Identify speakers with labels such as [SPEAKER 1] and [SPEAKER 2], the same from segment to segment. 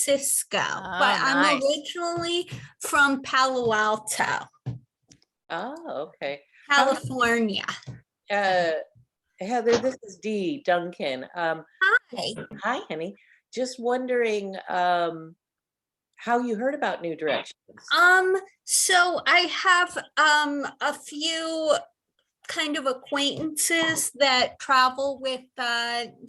[SPEAKER 1] Francisco,
[SPEAKER 2] Oh,
[SPEAKER 1] but I'm
[SPEAKER 2] nice.
[SPEAKER 1] originally from Palo Alto,
[SPEAKER 3] Oh, okay.
[SPEAKER 1] California.
[SPEAKER 3] Heather, this is Dee Duncan.
[SPEAKER 1] Hi.
[SPEAKER 3] Hi, honey. Just wondering how you heard about New Directions.
[SPEAKER 1] So I have a few kind of acquaintances that travel with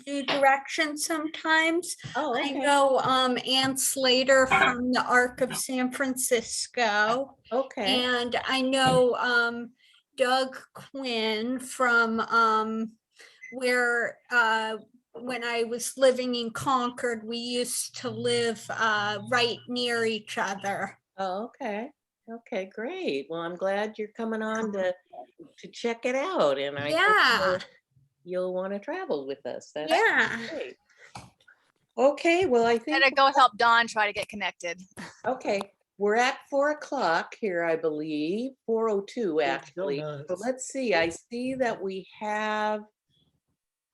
[SPEAKER 1] New Directions sometimes.
[SPEAKER 3] Oh,
[SPEAKER 1] I
[SPEAKER 3] okay.
[SPEAKER 1] know Ann Slater from the Arc of San Francisco.
[SPEAKER 3] Okay.
[SPEAKER 1] And I know Doug Quinn from where when I was living in Concord, we used to live right near each other.
[SPEAKER 3] Oh, okay. Okay, great. Well, I'm glad you're coming on to check it out, and I hope you'll want to travel with us. That's great. Okay, well, I think
[SPEAKER 2] Gotta go help Dawn try to get connected.
[SPEAKER 3] okay. We're at 4:00 here, I believe. 4:02 actually. So let's see. I see that we have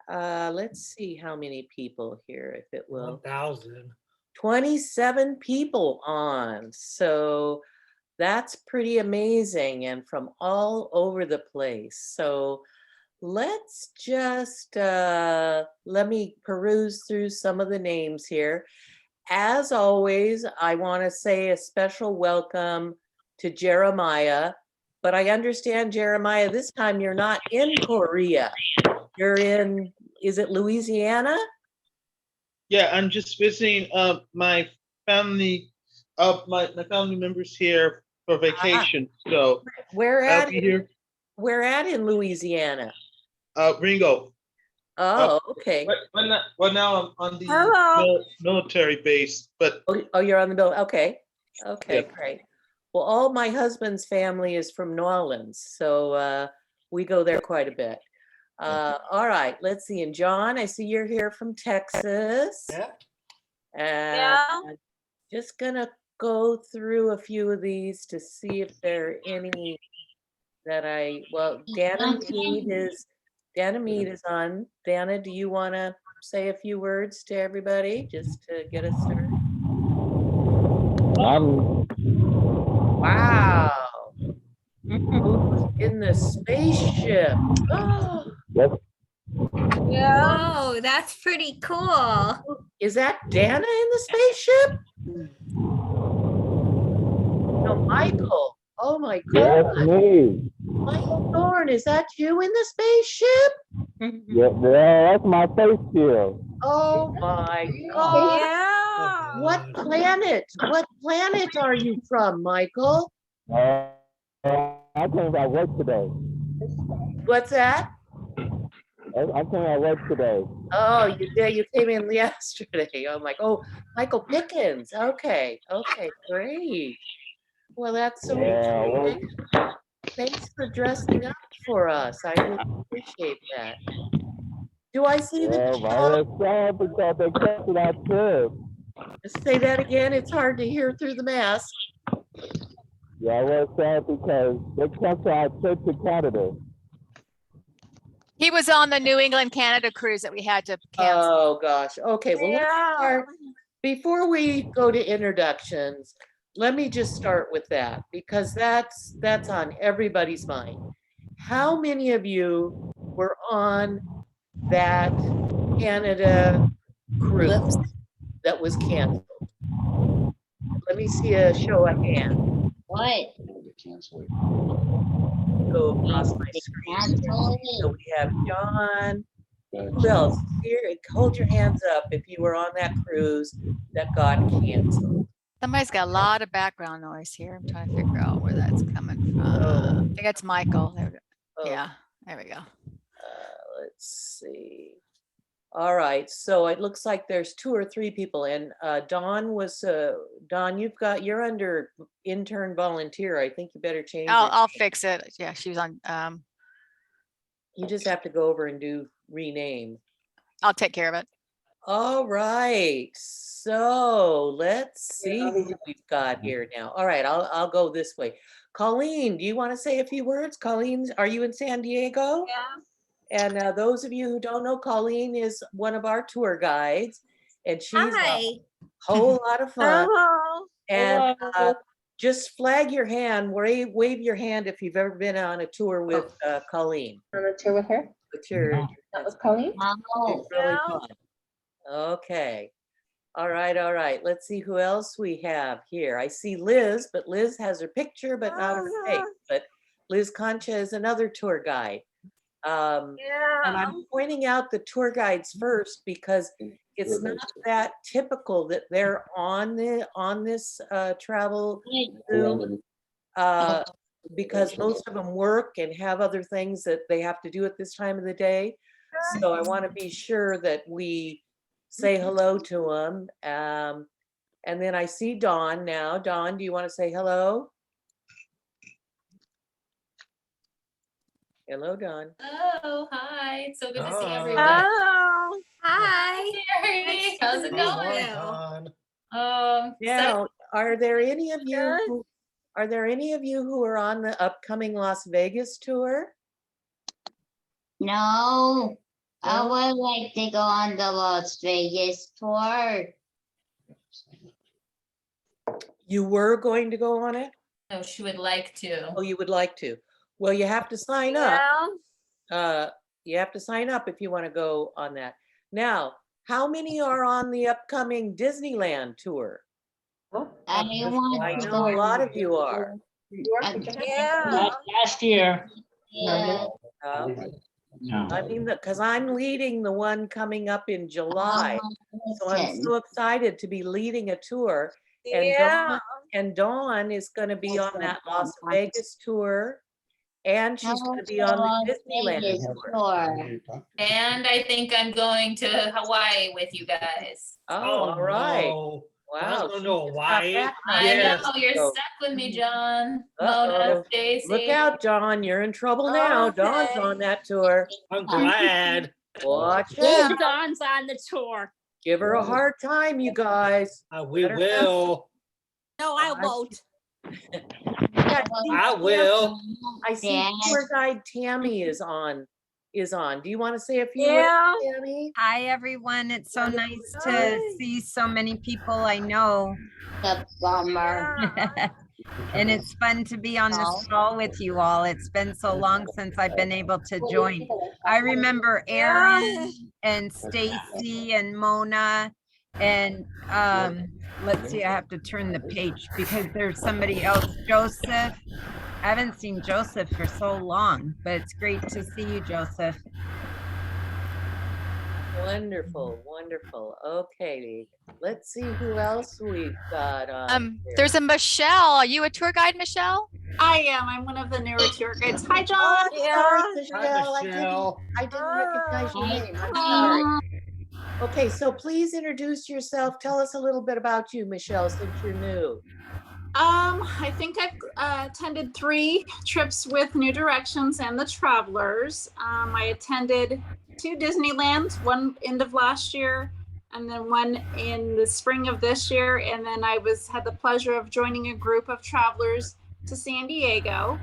[SPEAKER 3] let's see how many people here, if it will.
[SPEAKER 4] 1,000.
[SPEAKER 3] 27 people on. So that's pretty amazing, and from all over the place. So let's just let me peruse through some of the names here. As always, I want to say a special welcome to Jeremiah, but I understand, Jeremiah, this time you're not in Korea. You're in, is it Louisiana?
[SPEAKER 5] Yeah, I'm just visiting my family, my family members here for vacation. So
[SPEAKER 3] where
[SPEAKER 5] I'll
[SPEAKER 3] at
[SPEAKER 5] be here.
[SPEAKER 3] Where at in Louisiana?
[SPEAKER 5] Ringo.
[SPEAKER 3] Oh, okay.
[SPEAKER 5] Well, now I'm on the military base, but
[SPEAKER 3] oh, you're on the bill. Okay. Okay,
[SPEAKER 5] Yep.
[SPEAKER 3] great. Well, all my husband's family is from New Orleans, so we go there quite a bit. All right, let's see. And John, I see you're here from Texas.
[SPEAKER 4] Yeah.
[SPEAKER 3] Just gonna go through a few of these to see if there are any that well, Dana Mead is on. Dana, do you want to say a few words to everybody just to get us started? Wow. Who's in the spaceship? Oh.
[SPEAKER 1] Yeah. Oh, that's pretty cool.
[SPEAKER 3] Is that Dana in the spaceship? No, Michael. Oh my God.
[SPEAKER 6] That's me.
[SPEAKER 3] Michael Thorne, is that you in the spaceship?
[SPEAKER 6] Yeah, that's my face shield.
[SPEAKER 3] Oh my God.
[SPEAKER 1] Yeah.
[SPEAKER 3] What planet? What planet are you from, Michael?
[SPEAKER 6] I came at work today.
[SPEAKER 3] What's that?
[SPEAKER 6] I came at work today.
[SPEAKER 3] Oh, you came in yesterday. I'm like, oh, Michael Pickens. Okay, great. Well, that's so interesting. Thanks for dressing up for us. I really appreciate that. Do I see the
[SPEAKER 6] sad because they kept it out good.
[SPEAKER 3] Say that again. It's hard to hear through the mask.
[SPEAKER 6] Yeah, I was sad because they canceled our trip to Canada.
[SPEAKER 2] He was on the New England, Canada cruise that we had to cancel.
[SPEAKER 3] Oh gosh. Okay. Well, let's start. Before we go to introductions, let me just start with that because that's on everybody's mind. How many of you were on that Canada cruise that was canceled? Let me see a show of hands.
[SPEAKER 7] What?
[SPEAKER 3] Go across my screen. So we have John. Who else? Here, hold your hands up if you were on that cruise that got canceled.
[SPEAKER 2] Somebody's got a lot of background noise here. I'm trying to figure out where that's coming from. I think it's Michael. There we go.
[SPEAKER 3] Oh.
[SPEAKER 2] Yeah, there we go.
[SPEAKER 3] Let's see. All right, so it looks like there's 2 or 3 people, and Dawn, you're under intern volunteer. I think you better change it.
[SPEAKER 2] I'll fix it. Yeah, she was on.
[SPEAKER 3] You just have to go over and do rename.
[SPEAKER 2] I'll take care of it.
[SPEAKER 3] All right, so let's see who we've got here now. All right, I'll go this way. Colleen, do you want to say a few words? Colleen, are you in San Diego?
[SPEAKER 1] Yeah.
[SPEAKER 3] And those of you who don't know, Colleen is one of our tour guides, and she's Whole lot of fun.
[SPEAKER 1] Oh,
[SPEAKER 3] And
[SPEAKER 4] Hello.
[SPEAKER 3] just flag your hand, wave your hand if you've ever been on a tour with Colleen.
[SPEAKER 4] On a tour with her?
[SPEAKER 3] With your,
[SPEAKER 4] That was Colleen?
[SPEAKER 3] it's really
[SPEAKER 1] Yeah.
[SPEAKER 3] fun. Okay. All right. Let's see who else we have here. I see Liz, but Liz has her picture, but not her face. But Liz Concha is another tour guide. And
[SPEAKER 1] yeah.
[SPEAKER 3] I'm pointing out the tour guides first because it's not that typical that they're on this travel Zoom, because most of them work and have other things that they have to do at this time of the day. So I want to be sure that we say hello to them. And then I see Dawn now. Dawn, do you want to say hello? Hello, Dawn.
[SPEAKER 7] Oh, hi. So good to see
[SPEAKER 8] Hi.
[SPEAKER 7] everyone.
[SPEAKER 1] Oh, hi.
[SPEAKER 7] Terry, how's it
[SPEAKER 1] Good
[SPEAKER 7] going?
[SPEAKER 1] morning.
[SPEAKER 8] Dawn.
[SPEAKER 3] Now, are there any of you
[SPEAKER 1] Good.
[SPEAKER 3] who are on the upcoming Las Vegas tour?
[SPEAKER 9] No, I
[SPEAKER 3] No?
[SPEAKER 9] would like to go on the Las Vegas tour.
[SPEAKER 3] You were going to go on it?
[SPEAKER 7] Oh, she would like to.
[SPEAKER 3] Oh, you would like to. Well, you have to sign up.
[SPEAKER 1] Yeah.
[SPEAKER 3] You have to sign up if you want to go on that. Now, how many are on the upcoming Disneyland tour?
[SPEAKER 9] I want
[SPEAKER 3] I
[SPEAKER 9] to
[SPEAKER 3] know a
[SPEAKER 9] go.
[SPEAKER 3] lot of you are.
[SPEAKER 1] Yeah.
[SPEAKER 4] Last year.
[SPEAKER 9] Yeah.
[SPEAKER 3] I mean, because I'm leading the one coming up in July. So I'm
[SPEAKER 9] Listen,
[SPEAKER 3] so excited to be leading a tour. And
[SPEAKER 1] Yeah.
[SPEAKER 3] Dawn is going to be on that Las Vegas tour. And she's going to be on the Disneyland
[SPEAKER 9] Vegas
[SPEAKER 3] tour.
[SPEAKER 9] tour.
[SPEAKER 7] And I think I'm going to Hawaii with you guys.
[SPEAKER 3] Oh, all right.
[SPEAKER 8] no.
[SPEAKER 3] Wow.
[SPEAKER 8] Not gonna go
[SPEAKER 3] she just got
[SPEAKER 8] Hawaii.
[SPEAKER 3] back from
[SPEAKER 7] I
[SPEAKER 8] Yes.
[SPEAKER 7] know you're
[SPEAKER 3] Mexico.
[SPEAKER 7] stuck with me, John.
[SPEAKER 3] Uh-oh.
[SPEAKER 7] Mona, Stacy.
[SPEAKER 3] Look out, Dawn. You're in trouble now. Dawn's
[SPEAKER 1] Okay.
[SPEAKER 3] on that tour.
[SPEAKER 8] I'm glad.
[SPEAKER 3] Watch out.
[SPEAKER 4] Dawn's on the tour.
[SPEAKER 3] Give her a hard time, you guys.
[SPEAKER 8] We
[SPEAKER 3] Better
[SPEAKER 8] will.
[SPEAKER 1] No, I won't.
[SPEAKER 3] Yeah,
[SPEAKER 8] I will.
[SPEAKER 3] I see
[SPEAKER 9] Dad.
[SPEAKER 3] tour guide Tammy is on. Do you want to say a few
[SPEAKER 1] Yeah.
[SPEAKER 3] words, Tammy?
[SPEAKER 10] Hi, everyone. It's so nice to
[SPEAKER 1] Hi.
[SPEAKER 10] see so many people I know.
[SPEAKER 9] The bummer.
[SPEAKER 1] Yeah.
[SPEAKER 10] And it's fun to be on this call with you all. It's been so long since I've been able to join. I remember Erin and Stacy and Mona and let's see, I have to turn the page because there's somebody else, Joseph. I haven't seen Joseph for so long, but it's great to see you, Joseph.
[SPEAKER 3] Wonderful. Okay, let's see who else we've got on. here.
[SPEAKER 2] There's a Michelle. Are you a tour guide, Michelle?
[SPEAKER 11] I am. I'm one of the newer tour guides. Hi, John.
[SPEAKER 3] Oh,
[SPEAKER 1] Yeah.
[SPEAKER 3] sorry,
[SPEAKER 8] Hi,
[SPEAKER 3] Michelle.
[SPEAKER 8] Michelle.
[SPEAKER 3] I didn't recognize your name. I'm
[SPEAKER 9] Hi.
[SPEAKER 3] sorry. Okay, so please introduce yourself. Tell us a little bit about you, Michelle, since you're new.
[SPEAKER 11] I think I've attended 3 trips with New Directions and the Travelers. I attended 2 Disneylands, one end of last year, and then one in the spring of this year. And then I had the pleasure of joining a group of travelers to San Diego.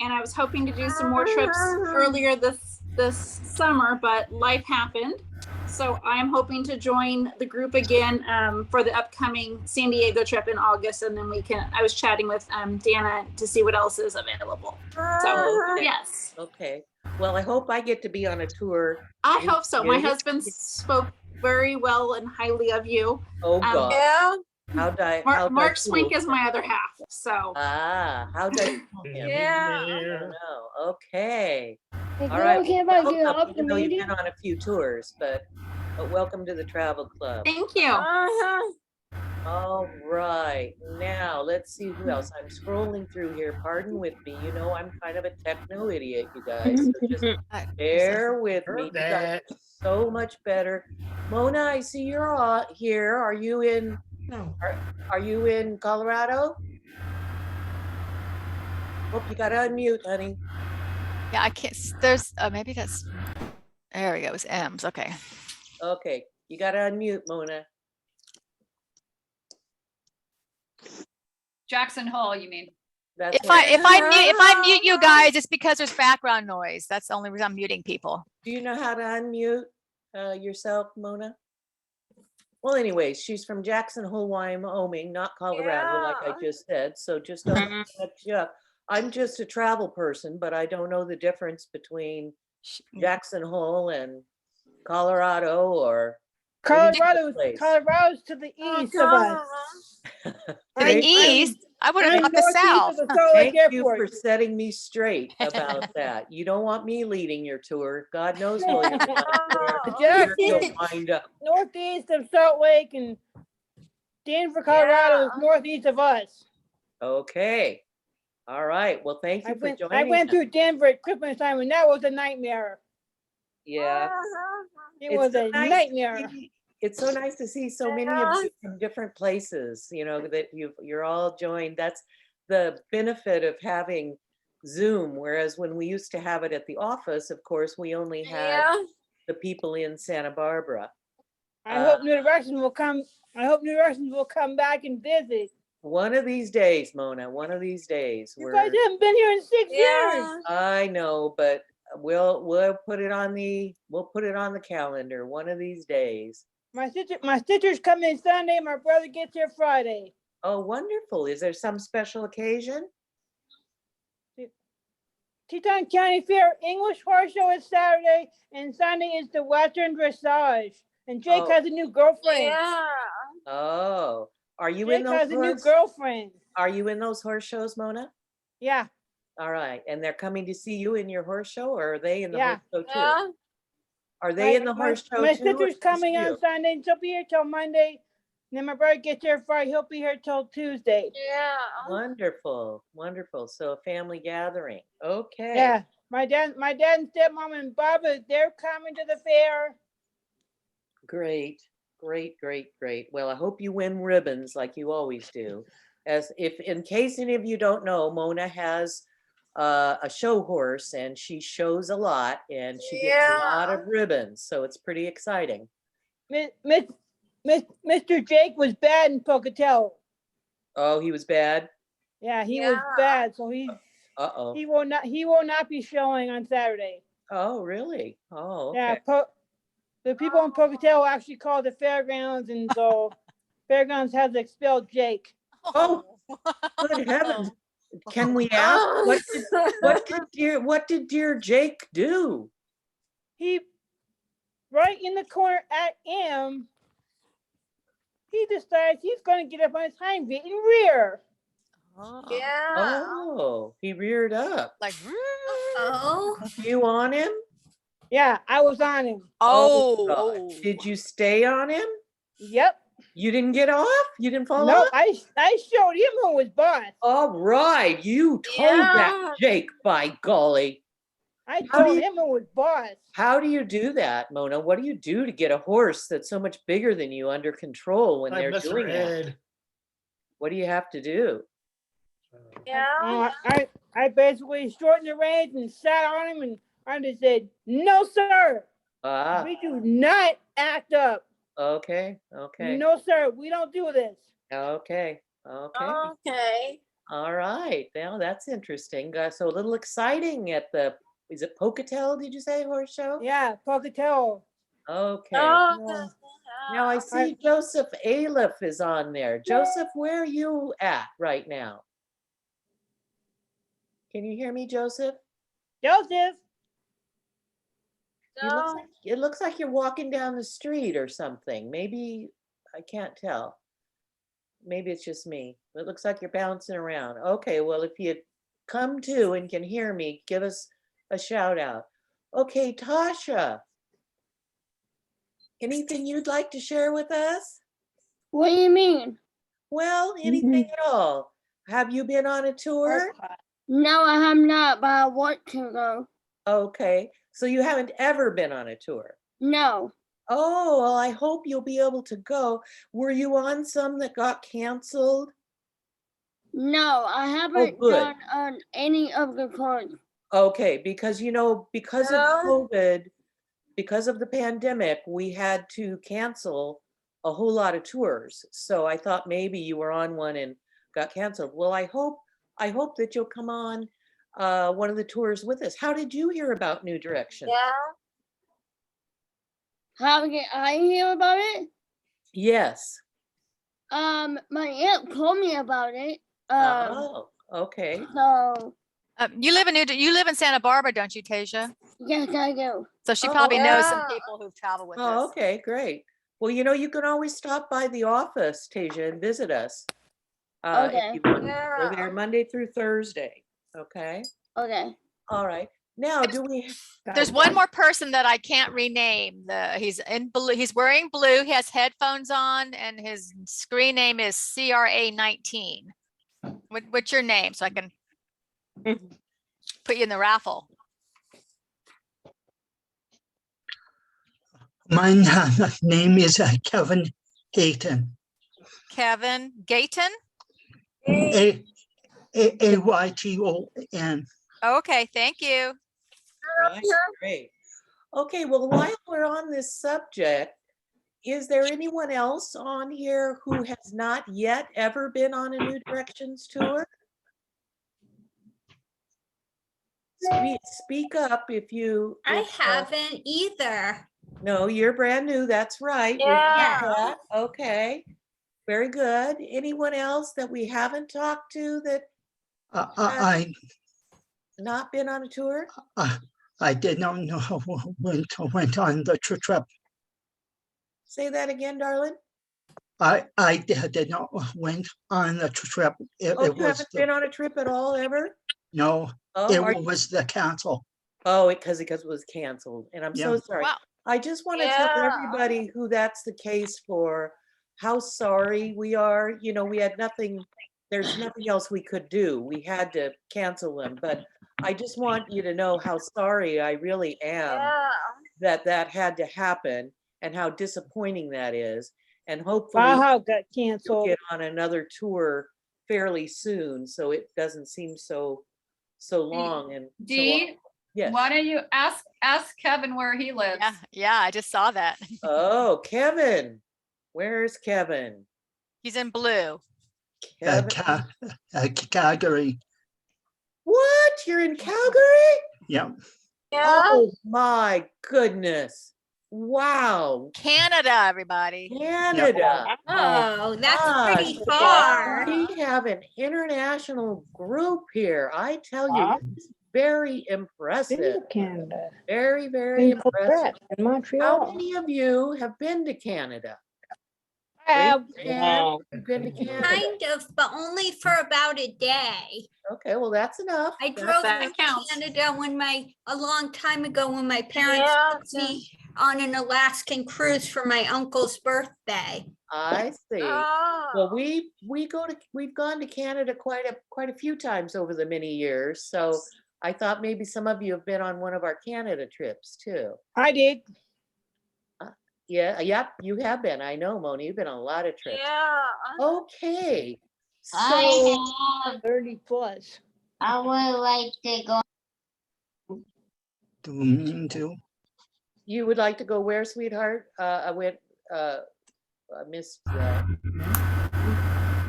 [SPEAKER 11] And I was hoping to do some more trips earlier this summer, but life happened. So I'm hoping to join the group again for the upcoming San Diego trip in August. And then I was chatting with Dana to see what else is available. So yes,
[SPEAKER 3] Okay. Well, I hope I get to be on a tour.
[SPEAKER 11] I hope so. My
[SPEAKER 3] Yeah.
[SPEAKER 11] husband spoke very well and highly of you.
[SPEAKER 3] Oh, God.
[SPEAKER 1] Yeah.
[SPEAKER 3] How'd I?
[SPEAKER 11] Mark Swink is my other half. So
[SPEAKER 3] How'd I? know him?
[SPEAKER 1] Yeah.
[SPEAKER 3] I don't know. Okay.
[SPEAKER 4] Hey,
[SPEAKER 3] All right.
[SPEAKER 4] can I
[SPEAKER 3] Welcome,
[SPEAKER 4] get up the
[SPEAKER 3] even though you've
[SPEAKER 4] meeting?
[SPEAKER 3] been on a few tours, but welcome to the travel club.
[SPEAKER 11] thank you.
[SPEAKER 1] Uh-huh.
[SPEAKER 3] All right. Now let's see who else. I'm scrolling through here. Pardon with me. You know I'm kind of a techno idiot, you guys. So just bear with me. You guys are so much better. Mona, I see you're here. Are you in?
[SPEAKER 8] No.
[SPEAKER 3] Are you in Colorado? Oh, you gotta unmute, honey.
[SPEAKER 2] Yeah, I can't. There's maybe that's. There we go. It was M's. Okay.
[SPEAKER 3] Okay, you gotta unmute, Mona.
[SPEAKER 7] Jackson Hole, you mean?
[SPEAKER 3] That's
[SPEAKER 2] If
[SPEAKER 3] what-
[SPEAKER 2] I mute you guys, it's because there's background noise. That's the only reason I'm muting people.
[SPEAKER 3] Do you know how to unmute yourself, Mona? Well, anyway, she's from Jackson Hole, Wyoming, not Colorado, like I just said. So just don't. Yeah, I'm just a travel person, but I don't know the difference between Jackson Hole and Colorado or
[SPEAKER 12] Colorado's
[SPEAKER 3] place.
[SPEAKER 12] to the east of us.
[SPEAKER 2] To the
[SPEAKER 3] Thank you.
[SPEAKER 2] east? I would have
[SPEAKER 12] I'm
[SPEAKER 2] thought the
[SPEAKER 12] northeast
[SPEAKER 2] south.
[SPEAKER 12] of the Salt Lake
[SPEAKER 3] Thank you for
[SPEAKER 12] Airport.
[SPEAKER 3] setting me straight about that. You don't want me leading your tour. God knows where you'll wind up.
[SPEAKER 12] Northeast of Salt Lake and Denver, Colorado is northeast of us.
[SPEAKER 3] Okay. All right. Well, thank you for joining.
[SPEAKER 12] I went
[SPEAKER 3] us.
[SPEAKER 12] through Denver at Christmas time and that was a nightmare.
[SPEAKER 3] Yeah.
[SPEAKER 12] It was
[SPEAKER 3] so
[SPEAKER 12] a
[SPEAKER 3] nice to
[SPEAKER 12] nightmare.
[SPEAKER 3] see- It's so nice to see so many of you from different places, you know, that you're all joined. That's the benefit of having Zoom. Whereas when we used to have it at the office, of course, we only had the people in Santa Barbara.
[SPEAKER 12] I hope New Directions will come. I hope New Directions will come back and visit.
[SPEAKER 3] One of these days, Mona, one of these days.
[SPEAKER 12] You guys haven't been here in 6 years.
[SPEAKER 3] I know, but we'll put it on the calendar one of these days.
[SPEAKER 12] My sister's coming Sunday. My brother gets here Friday.
[SPEAKER 3] Oh, wonderful. Is there some special occasion?
[SPEAKER 12] Teton County Fair English Horse Show is Saturday, and Sunday is the Western Dressage. And Jake has a new girlfriend.
[SPEAKER 3] Oh, are you
[SPEAKER 12] Jake
[SPEAKER 3] in those
[SPEAKER 12] has a new
[SPEAKER 3] horse?
[SPEAKER 12] girlfriend.
[SPEAKER 3] Are you in those horse shows, Mona?
[SPEAKER 12] Yeah.
[SPEAKER 3] All right, and they're coming to see you in your horse show, or are they in the
[SPEAKER 12] Yeah.
[SPEAKER 3] horse show too? Are they in the horse show
[SPEAKER 12] My
[SPEAKER 3] too? or
[SPEAKER 12] sister's
[SPEAKER 3] just
[SPEAKER 12] coming
[SPEAKER 3] you?
[SPEAKER 12] on Sunday, and she'll be here till Monday. And then my brother gets here Friday. He'll be here till Tuesday.
[SPEAKER 3] Wonderful, wonderful. So a family gathering. Okay.
[SPEAKER 12] Yeah. My dad and stepmom and Baba, they're coming to the fair.
[SPEAKER 3] Great, great, great, great. Well, I hope you win ribbons like you always do. As if, in case any of you don't know, Mona has a show horse and she shows a lot and she gets a lot of ribbons. So it's pretty exciting.
[SPEAKER 12] Mr. Jake was bad in Pocatello.
[SPEAKER 3] Oh, he was bad?
[SPEAKER 12] Yeah, he was bad. So he
[SPEAKER 3] Uh-oh.
[SPEAKER 12] will not be showing on Saturday.
[SPEAKER 3] Oh, really? Oh, okay.
[SPEAKER 12] Yeah, the people in Pocatello actually called the fairgrounds, and so fairgrounds has expelled Jake.
[SPEAKER 3] Oh, good heavens. Can we ask, what did dear Jake do?
[SPEAKER 12] He, right in the corner at M, he decides he's going to get up on his hind feet and rear.
[SPEAKER 3] Oh, he reared up.
[SPEAKER 2] Like,
[SPEAKER 3] You on him?
[SPEAKER 12] Yeah, I was on him.
[SPEAKER 3] God. Did you stay on him?
[SPEAKER 12] Yep.
[SPEAKER 3] You didn't get off? You didn't fall
[SPEAKER 12] No,
[SPEAKER 3] off?
[SPEAKER 12] I showed him who was boss.
[SPEAKER 3] All right, you told that Jake, by golly.
[SPEAKER 12] I told him who was boss.
[SPEAKER 3] How do you do that, Mona? What do you do to get a horse that's so much bigger than you under control when they're doing it? What do you have to do?
[SPEAKER 12] I basically shortened the reins and sat on him, and I just said, "No, sir. We do not act up.
[SPEAKER 3] Okay.
[SPEAKER 12] No, sir. We don't do this."
[SPEAKER 3] Okay. All right. Now that's interesting. So a little exciting at the, is it Pocatello, did you say, horse show?
[SPEAKER 12] Yeah, Pocatello.
[SPEAKER 3] Okay. Now I see Joseph Aliff is on there. Joseph, where are you at right now? Can you hear me, Joseph?
[SPEAKER 12] Joseph.
[SPEAKER 3] It looks like you're walking down the street or something. Maybe, I can't tell. Maybe it's just me. It looks like you're bouncing around. Okay, well, if you come to and can hear me, give us a shout out. Okay, Tasha. Anything you'd like to share with us?
[SPEAKER 13] What do you mean?
[SPEAKER 3] Well, anything at all. Have you been on a tour?
[SPEAKER 13] No, I have not, but I want to go.
[SPEAKER 3] Okay, so you haven't ever been on a tour?
[SPEAKER 13] No.
[SPEAKER 3] Oh, well, I hope you'll be able to go. Were you on some that got canceled?
[SPEAKER 13] No, I haven't done on any of the tours.
[SPEAKER 3] Okay, because because of COVID, because of the pandemic, we had to cancel a whole lot of tours. So I thought maybe you were on one and got canceled. Well, I hope that you'll come on one of the tours with us. How did you hear about New Directions?
[SPEAKER 13] How did I hear about it?
[SPEAKER 3] Yes.
[SPEAKER 13] My aunt told me about it.
[SPEAKER 3] Oh, okay.
[SPEAKER 13] So
[SPEAKER 2] You live in Santa Barbara, don't you, Tasia?
[SPEAKER 13] yes, I do.
[SPEAKER 2] So she
[SPEAKER 3] Oh,
[SPEAKER 2] probably knows some
[SPEAKER 11] yeah.
[SPEAKER 2] people who've traveled with
[SPEAKER 3] Oh,
[SPEAKER 2] us.
[SPEAKER 3] okay, great. Well, you can always stop by the office, Tasia, and visit us. If
[SPEAKER 13] Okay.
[SPEAKER 3] you want. We're
[SPEAKER 11] Yeah.
[SPEAKER 3] there Monday through Thursday. Okay.
[SPEAKER 13] Okay.
[SPEAKER 3] All right. Now, do we?
[SPEAKER 2] There's one more person that I can't rename. He's in blue. He's wearing blue. He has headphones on, and his screen name is CRA19. What's your name, so I can put you in the raffle?
[SPEAKER 14] My name is Kevin Hayton.
[SPEAKER 2] Kevin Gayton.
[SPEAKER 14] Ayton.
[SPEAKER 2] Okay, thank you.
[SPEAKER 3] Right, great. Okay, well, while we're on this subject, is there anyone else on here who has not yet ever been on a New Directions tour? Speak up if you.
[SPEAKER 1] I haven't either.
[SPEAKER 3] No, you're brand new. That's right. We'll
[SPEAKER 11] Yeah.
[SPEAKER 3] do that. Okay. Very good. Anyone else that we haven't talked to that
[SPEAKER 14] I
[SPEAKER 3] not been on a tour?
[SPEAKER 14] I did not know when went on the trip.
[SPEAKER 3] Say that again, darling.
[SPEAKER 14] I did not went on the trip. It
[SPEAKER 3] You
[SPEAKER 14] was
[SPEAKER 3] haven't been on a trip at all ever?
[SPEAKER 14] no.
[SPEAKER 3] Oh,
[SPEAKER 14] It was the cancel.
[SPEAKER 3] Oh, because it was canceled. And I'm so
[SPEAKER 14] Yeah.
[SPEAKER 3] sorry.
[SPEAKER 2] Wow.
[SPEAKER 3] I just want to tell everybody who that's the case for, how sorry we are. We had nothing, there's nothing else we could do. We had to cancel them. But I just want you to know how sorry I really am that had to happen and how disappointing that is. And hopefully
[SPEAKER 12] Wow, got
[SPEAKER 3] you'll
[SPEAKER 12] canceled.
[SPEAKER 3] get on another tour fairly soon so it doesn't seem so long and so
[SPEAKER 7] Dee,
[SPEAKER 3] yes.
[SPEAKER 7] why don't you ask Kevin where he lives?
[SPEAKER 2] Yeah, I just saw that.
[SPEAKER 3] Oh, Kevin. Where's Kevin?
[SPEAKER 2] He's in blue.
[SPEAKER 3] Kevin.
[SPEAKER 14] Calgary.
[SPEAKER 3] What? You're in Calgary?
[SPEAKER 14] Yeah.
[SPEAKER 3] Oh my goodness. Wow.
[SPEAKER 2] Canada, everybody.
[SPEAKER 3] Canada.
[SPEAKER 1] Oh, that's
[SPEAKER 3] Gosh,
[SPEAKER 1] pretty far.
[SPEAKER 3] We have an international group here. I tell you, this is very impressive.
[SPEAKER 4] Canada.
[SPEAKER 3] Very, very
[SPEAKER 4] In
[SPEAKER 3] impressive.
[SPEAKER 4] Quebec and
[SPEAKER 3] How
[SPEAKER 4] Montreal.
[SPEAKER 3] many of you have been to Canada?
[SPEAKER 12] I have.
[SPEAKER 3] Raise your hand if you've been to Canada.
[SPEAKER 1] Kind of, but only for about a day.
[SPEAKER 3] Okay, well, that's enough.
[SPEAKER 1] I drove
[SPEAKER 7] that
[SPEAKER 1] to
[SPEAKER 7] counts.
[SPEAKER 1] Canada a long time ago when my parents took me on an Alaskan cruise for my uncle's birthday.
[SPEAKER 3] I see.
[SPEAKER 11] Oh.
[SPEAKER 3] Well, we've gone to Canada quite a few times over the many years. So I thought maybe some of you have been on one of our Canada trips too.
[SPEAKER 12] I did.
[SPEAKER 3] Yeah, yep, you have been. I know, Moni, you've been on a lot of trips.
[SPEAKER 11] Yeah.
[SPEAKER 3] Okay. So
[SPEAKER 9] I have,
[SPEAKER 12] 30 plus.
[SPEAKER 9] I would like to go.
[SPEAKER 14] Do you mean to?
[SPEAKER 3] you would like to go where, sweetheart? I missed that.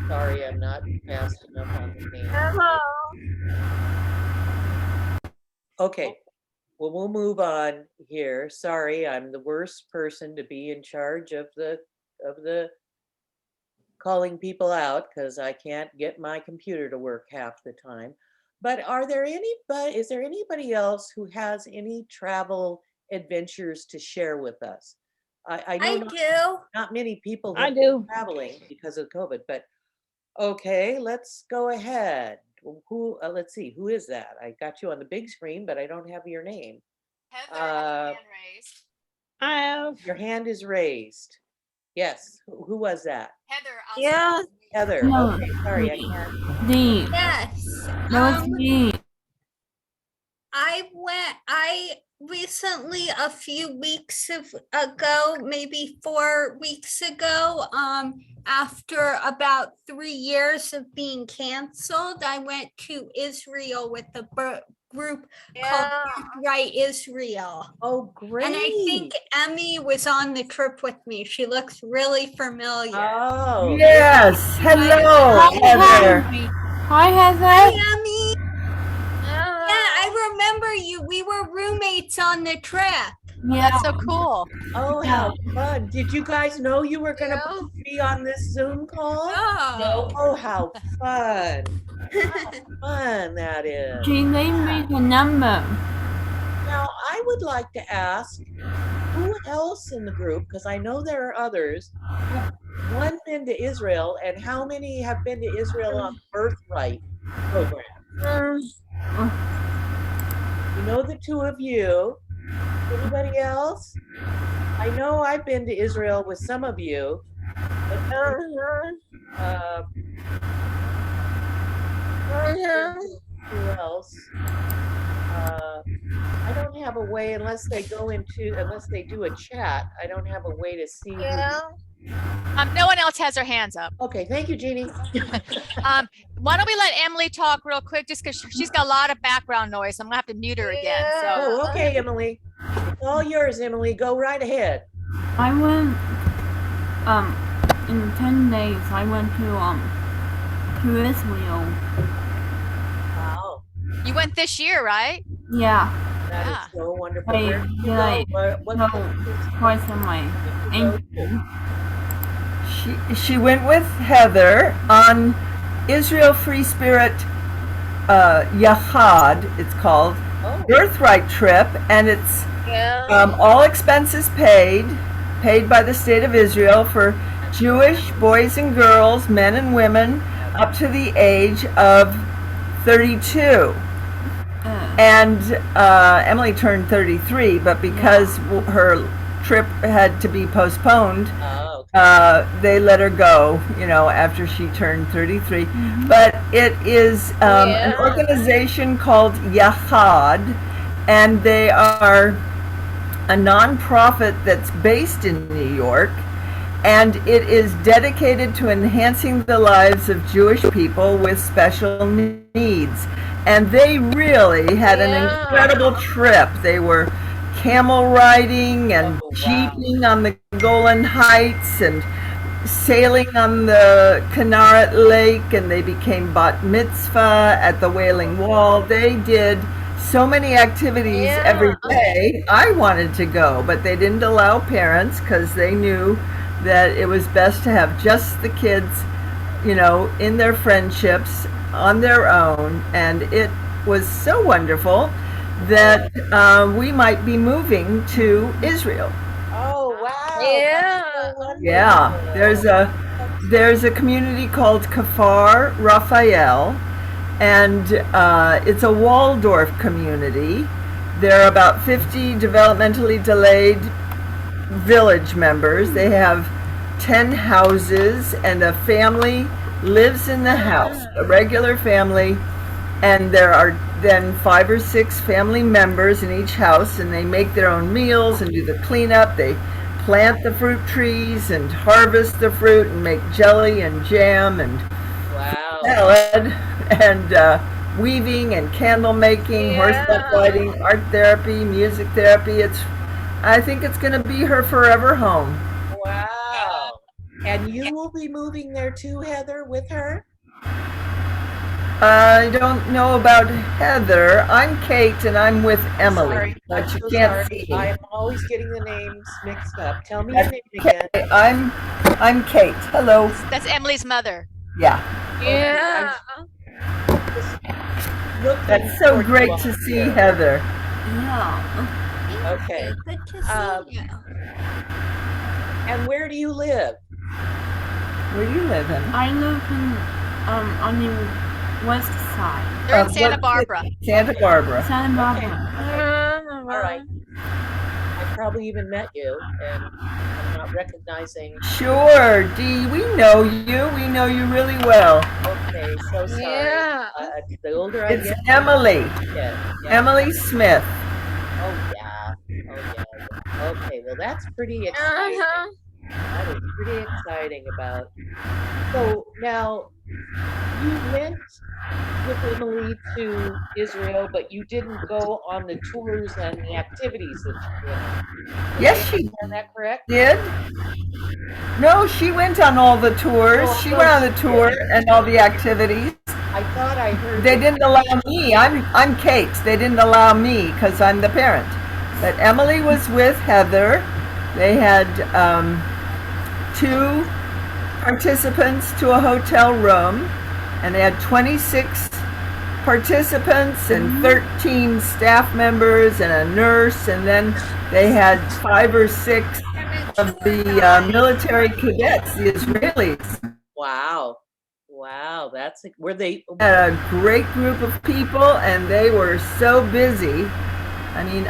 [SPEAKER 3] Sorry, I'm not fast enough on the name.
[SPEAKER 11] Hello.
[SPEAKER 3] Okay, well, we'll move on here. Sorry, I'm the worst person to be in charge of the calling people out because I can't get my computer to work half the time. But is there anybody else who has any travel adventures to share with us? I know not many people have been traveling because of COVID, but okay, let's go ahead. Let's see, who is that? I got you on the big screen, but I don't have your name.
[SPEAKER 2] Heather has her hand raised.
[SPEAKER 12] I have.
[SPEAKER 3] Your hand is raised. Yes, who was that?
[SPEAKER 2] Heather.
[SPEAKER 11] Yeah.
[SPEAKER 3] Heather,
[SPEAKER 15] No.
[SPEAKER 3] okay, sorry, I can't.
[SPEAKER 15] Dee.
[SPEAKER 1] Yes.
[SPEAKER 15] No, it's me.
[SPEAKER 1] I recently, a few weeks ago, maybe 4 weeks ago, after about 3 years of being canceled, I went to Israel with a group called Right Israel.
[SPEAKER 3] Oh, great.
[SPEAKER 1] And I think Emmy was on the trip with me. She looks really familiar.
[SPEAKER 3] Oh.
[SPEAKER 15] Yes. Hello, Heather. Hi, Heather.
[SPEAKER 1] Hi, Emmy. Yeah, I remember you. We were roommates on the trip.
[SPEAKER 15] Yeah.
[SPEAKER 2] That's so cool.
[SPEAKER 3] Oh, how fun. Did you guys know you were gonna both be on this Zoom call?
[SPEAKER 1] No.
[SPEAKER 3] Oh, how fun. How fun that is.
[SPEAKER 15] She gave me the number.
[SPEAKER 3] Now, I would like to ask who else in the group, because I know there are others, have one been to Israel, and how many have been to Israel on Birthright program? You know the two of you. Anybody else? I know I've been to Israel with some of you. But, who else? I don't have a way unless they do a chat. I don't have a way to see.
[SPEAKER 2] No one else has their hands up.
[SPEAKER 3] Okay, thank you, Jeannie.
[SPEAKER 2] Why don't we let Emily talk real quick, just because she's got a lot of background noise. I'm gonna have to mute her again. So.
[SPEAKER 3] Oh, okay, Emily. It's all yours, Emily. Go right ahead.
[SPEAKER 15] I went, in 10 days, I went to Israel.
[SPEAKER 3] Wow.
[SPEAKER 2] You went this year, right?
[SPEAKER 15] Yeah.
[SPEAKER 3] That is so wonderful.
[SPEAKER 15] I,
[SPEAKER 3] Where did you
[SPEAKER 15] like,
[SPEAKER 3] go? What
[SPEAKER 15] twice on my ankle.
[SPEAKER 16] She went with Heather on Israel Free Spirit Yachad, it's called, Birthright trip, and it's all expenses paid by the state of Israel for Jewish boys and girls, men and women, up to the age of 32. And Emily turned 33, but because her trip had to be postponed, they let her go, after she turned 33. But it is an organization called Yachad, and they are a nonprofit that's based in New York, and it is dedicated to enhancing the lives of Jewish people with special needs. And they really had an incredible trip. They were camel riding and jeeping on the Golan Heights and sailing on the Kinneret Lake, and they became bat mitzvah at the Wailing Wall. They did so many activities every day. I wanted to go, but they didn't allow parents because they knew that it was best to have just the kids, in their friendships on their own. And it was so wonderful that we might be moving to Israel.
[SPEAKER 3] Oh, wow.
[SPEAKER 16] Yeah, there's a community called Kfar Raphael, and it's a Waldorf community. There are about 50 developmentally delayed village members. They have 10 houses, and a family lives in the house, a regular family, and there are then 5 or 6 family members in each house, and they make their own meals and do the cleanup. They plant the fruit trees and harvest the fruit and make jelly and jam and salad and weaving and candle making, horseback riding, art therapy, music therapy. I think it's going to be her forever home.
[SPEAKER 3] Wow. And you will be moving there too, Heather, with her?
[SPEAKER 16] I don't know about Heather. I'm Kate, and I'm with Emily.
[SPEAKER 3] Sorry.
[SPEAKER 16] But you
[SPEAKER 3] so
[SPEAKER 16] can't
[SPEAKER 3] sorry.
[SPEAKER 16] see.
[SPEAKER 3] I'm always getting the names mixed up. Tell me your name again.
[SPEAKER 16] I'm Kate. Hello.
[SPEAKER 2] That's Emily's mother.
[SPEAKER 16] Yeah. That's so
[SPEAKER 3] forward
[SPEAKER 16] great
[SPEAKER 3] to
[SPEAKER 16] to see Heather.
[SPEAKER 3] Yeah. Okay.
[SPEAKER 1] Good to see you.
[SPEAKER 3] And where do you live?
[SPEAKER 16] Where do you live in?
[SPEAKER 15] I live on the west side.
[SPEAKER 2] They're in Santa Barbara.
[SPEAKER 16] Santa Barbara.
[SPEAKER 15] Santa Barbara.
[SPEAKER 3] All right. I probably even met you, and I'm not recognizing.
[SPEAKER 16] Sure, Dee. We know you. We know you really well.
[SPEAKER 3] Okay, so sorry. The older I
[SPEAKER 16] It's
[SPEAKER 3] get,
[SPEAKER 16] Emily.
[SPEAKER 3] Yeah.
[SPEAKER 16] Emily Smith.
[SPEAKER 3] Oh yeah. Okay, well that's pretty exciting. That is pretty exciting about. So now you went with Emily to Israel, but you didn't go on the tours and the activities that you did.
[SPEAKER 16] Yes, she
[SPEAKER 3] Is that correct?
[SPEAKER 16] did. No, she went on all the tours.
[SPEAKER 3] Oh,
[SPEAKER 16] She
[SPEAKER 3] no,
[SPEAKER 16] went on the
[SPEAKER 3] she
[SPEAKER 16] tour
[SPEAKER 3] did.
[SPEAKER 16] and all the activities.
[SPEAKER 3] I thought I heard.
[SPEAKER 16] They didn't allow me. I'm Kate. They didn't allow me because I'm the parent. But Emily was with Heather. They had 2 participants to a hotel room, and they had 26 participants and 13 staff members and a nurse, and then they had 5 or 6 of the military cadets, the Israelis.
[SPEAKER 3] Wow. Wow, were they?
[SPEAKER 16] Had a great group of people, and they were so busy. I mean,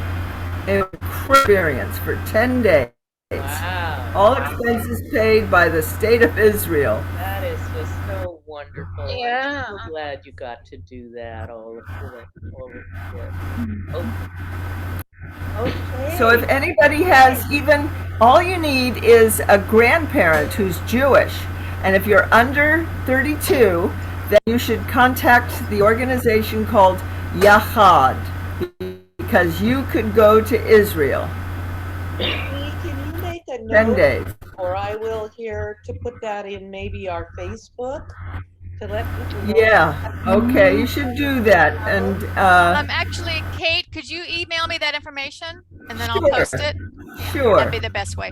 [SPEAKER 16] an experience for 10 days.
[SPEAKER 3] Wow.
[SPEAKER 16] All expenses paid by the state of Israel.
[SPEAKER 3] That is just so wonderful.
[SPEAKER 1] Yeah.
[SPEAKER 3] I'm so glad you got to do that, all of it. Okay.
[SPEAKER 16] So if anybody has all you need is a grandparent who's Jewish. And if you're under 32, then you should contact the organization called Yachad, because you could go to Israel.
[SPEAKER 3] Can you make a
[SPEAKER 16] 10
[SPEAKER 3] note,
[SPEAKER 16] days.
[SPEAKER 3] or I will here to put that in maybe our Facebook to let people know?
[SPEAKER 16] Yeah, okay, you should do that. And
[SPEAKER 2] Actually, Kate, could you email me that information and then I'll
[SPEAKER 16] Sure.
[SPEAKER 2] post it?
[SPEAKER 16] Sure.
[SPEAKER 2] That'd be the best way.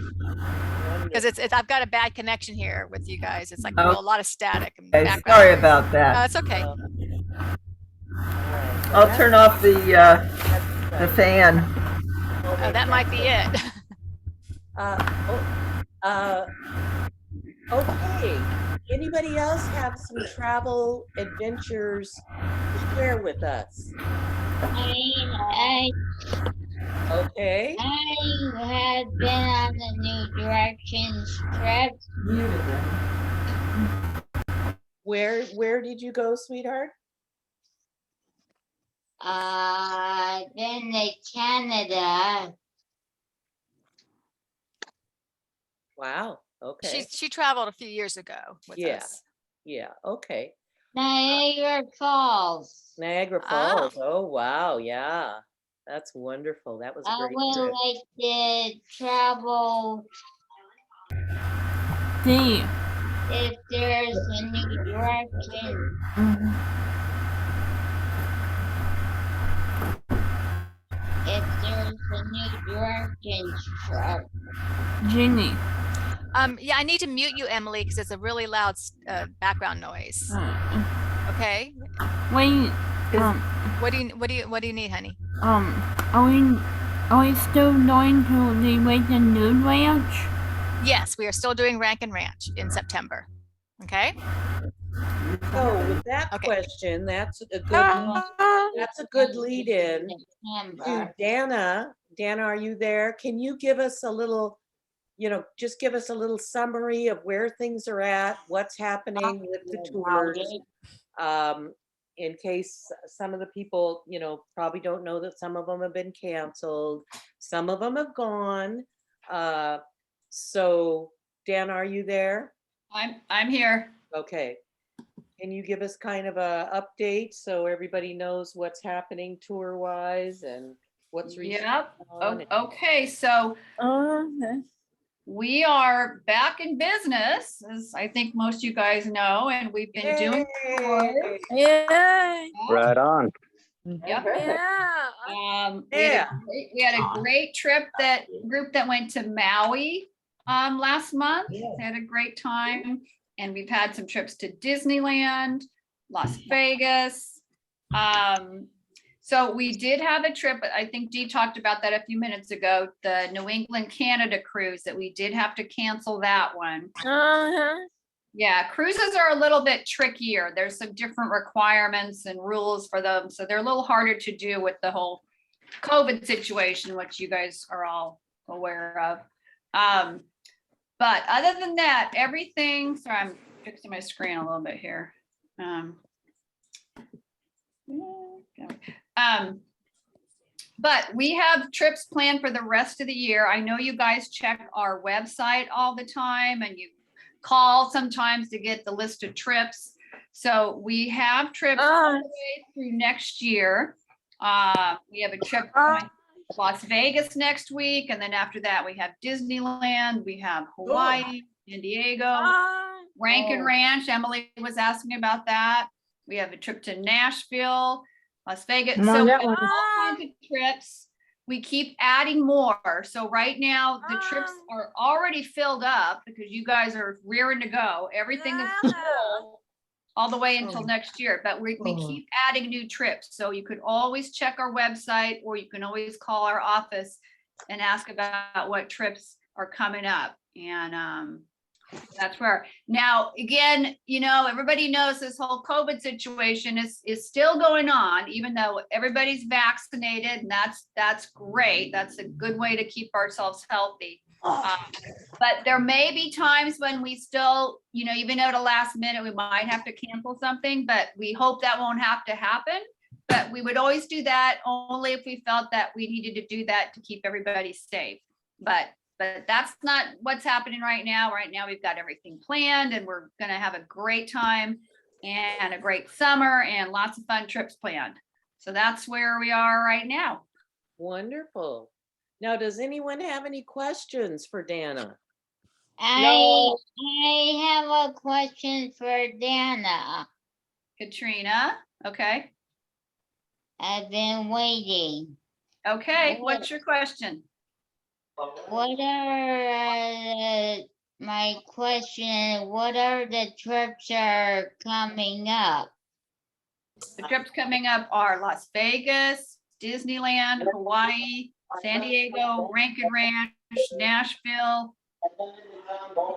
[SPEAKER 2] Because I've got a bad connection here with you guys. It's like a lot of static. And
[SPEAKER 16] okay,
[SPEAKER 2] background.
[SPEAKER 16] sorry about that.
[SPEAKER 2] No, it's okay.
[SPEAKER 16] I'll turn off the fan.
[SPEAKER 2] That might be it.
[SPEAKER 3] Okay. Anybody else have some travel adventures to share with us? Okay.
[SPEAKER 9] I had been on the New Directions trip.
[SPEAKER 3] Where did you go, sweetheart?
[SPEAKER 9] Been to Canada.
[SPEAKER 3] Wow. Okay.
[SPEAKER 2] She traveled a few years ago with us.
[SPEAKER 3] Yeah. Okay.
[SPEAKER 9] Niagara Falls.
[SPEAKER 3] Niagara Falls. Oh, wow. Yeah. That's wonderful. That was a
[SPEAKER 9] I
[SPEAKER 3] great
[SPEAKER 9] would
[SPEAKER 3] trip.
[SPEAKER 9] like to travel
[SPEAKER 15] See.
[SPEAKER 9] if there's a New Direction. If there's a New Directions trip.
[SPEAKER 15] Ginny.
[SPEAKER 2] Yeah, I need to mute you, Emily, because it's a really loud background noise. Okay.
[SPEAKER 15] Wait.
[SPEAKER 2] What do you need, honey?
[SPEAKER 15] Are we still going to the Wake and Nude Ranch?
[SPEAKER 2] Yes, we are still doing Rankin Ranch in September. Okay.
[SPEAKER 3] So with that question, that's a good lead in to Dana. Dana, are you there? Can you give us a little, just give us a little summary of where things are at, what's happening with the tours, in case some of the people, probably don't know that some of them have been canceled, some of them have gone. So Dana, are you there?
[SPEAKER 17] I'm here.
[SPEAKER 3] Okay. Can you give us kind of a update so everybody knows what's happening tour wise and what's
[SPEAKER 17] Yep. Okay. So we are back in business, as I think most of you guys know, and we've been doing tours.
[SPEAKER 15] Yeah.
[SPEAKER 6] Right on.
[SPEAKER 17] Yep.
[SPEAKER 15] Yeah.
[SPEAKER 17] We had a great group that went to Maui last month. They had a great time. And we've had some trips to Disneyland, Las Vegas. So we did have a trip, I think Dee talked about that a few minutes ago, the New England, Canada cruise, that we did have to cancel that one. Yeah, cruises are a little bit trickier. There's some different requirements and rules for them. So they're a little harder to do with the whole COVID situation, which you guys are all aware of. But other than that, everything, sorry, I'm fixing my screen a little bit here. But we have trips planned for the rest of the year. I know you guys check our website all the time and you call sometimes to get the list of trips. So we have trips all the way through next year. We have a trip going to Las Vegas next week, and then after that we have Disneyland, we have Hawaii, San Diego, Rankin Ranch. Emily was asking about that. We have a trip to Nashville, Las Vegas. So we have all kinds of trips. we keep adding more. So right now, the trips are already filled up because you guys are rearing to go. Everything is full all the way until next year, but we keep adding new trips. So you could always check our website, or you can always call our office and ask about what trips are coming up. And that's where, now, again, you know, everybody knows this whole COVID situation is still going on, even though everybody's vaccinated, and that's great. That's a good way to keep ourselves healthy. But there may be times when we still, you know, even at a last minute, we might have to cancel something, but we hope that won't have to happen. But we would always do that only if we felt that we needed to do that to keep everybody safe. But that's not what's happening right now. Right now, we've got everything planned, and we're going to have a great time and a great summer and lots of fun trips planned. So that's where we are right now.
[SPEAKER 3] Wonderful. Now, does anyone have any questions for Dana?
[SPEAKER 9] I have a question for Dana.
[SPEAKER 17] Katrina, okay.
[SPEAKER 9] I've been waiting.
[SPEAKER 17] Okay, what's your question?
[SPEAKER 9] What are my question? What are the trips are coming up?
[SPEAKER 17] The trips coming up are Las Vegas, Disneyland, Hawaii, San Diego, Rankin Ranch, Nashville,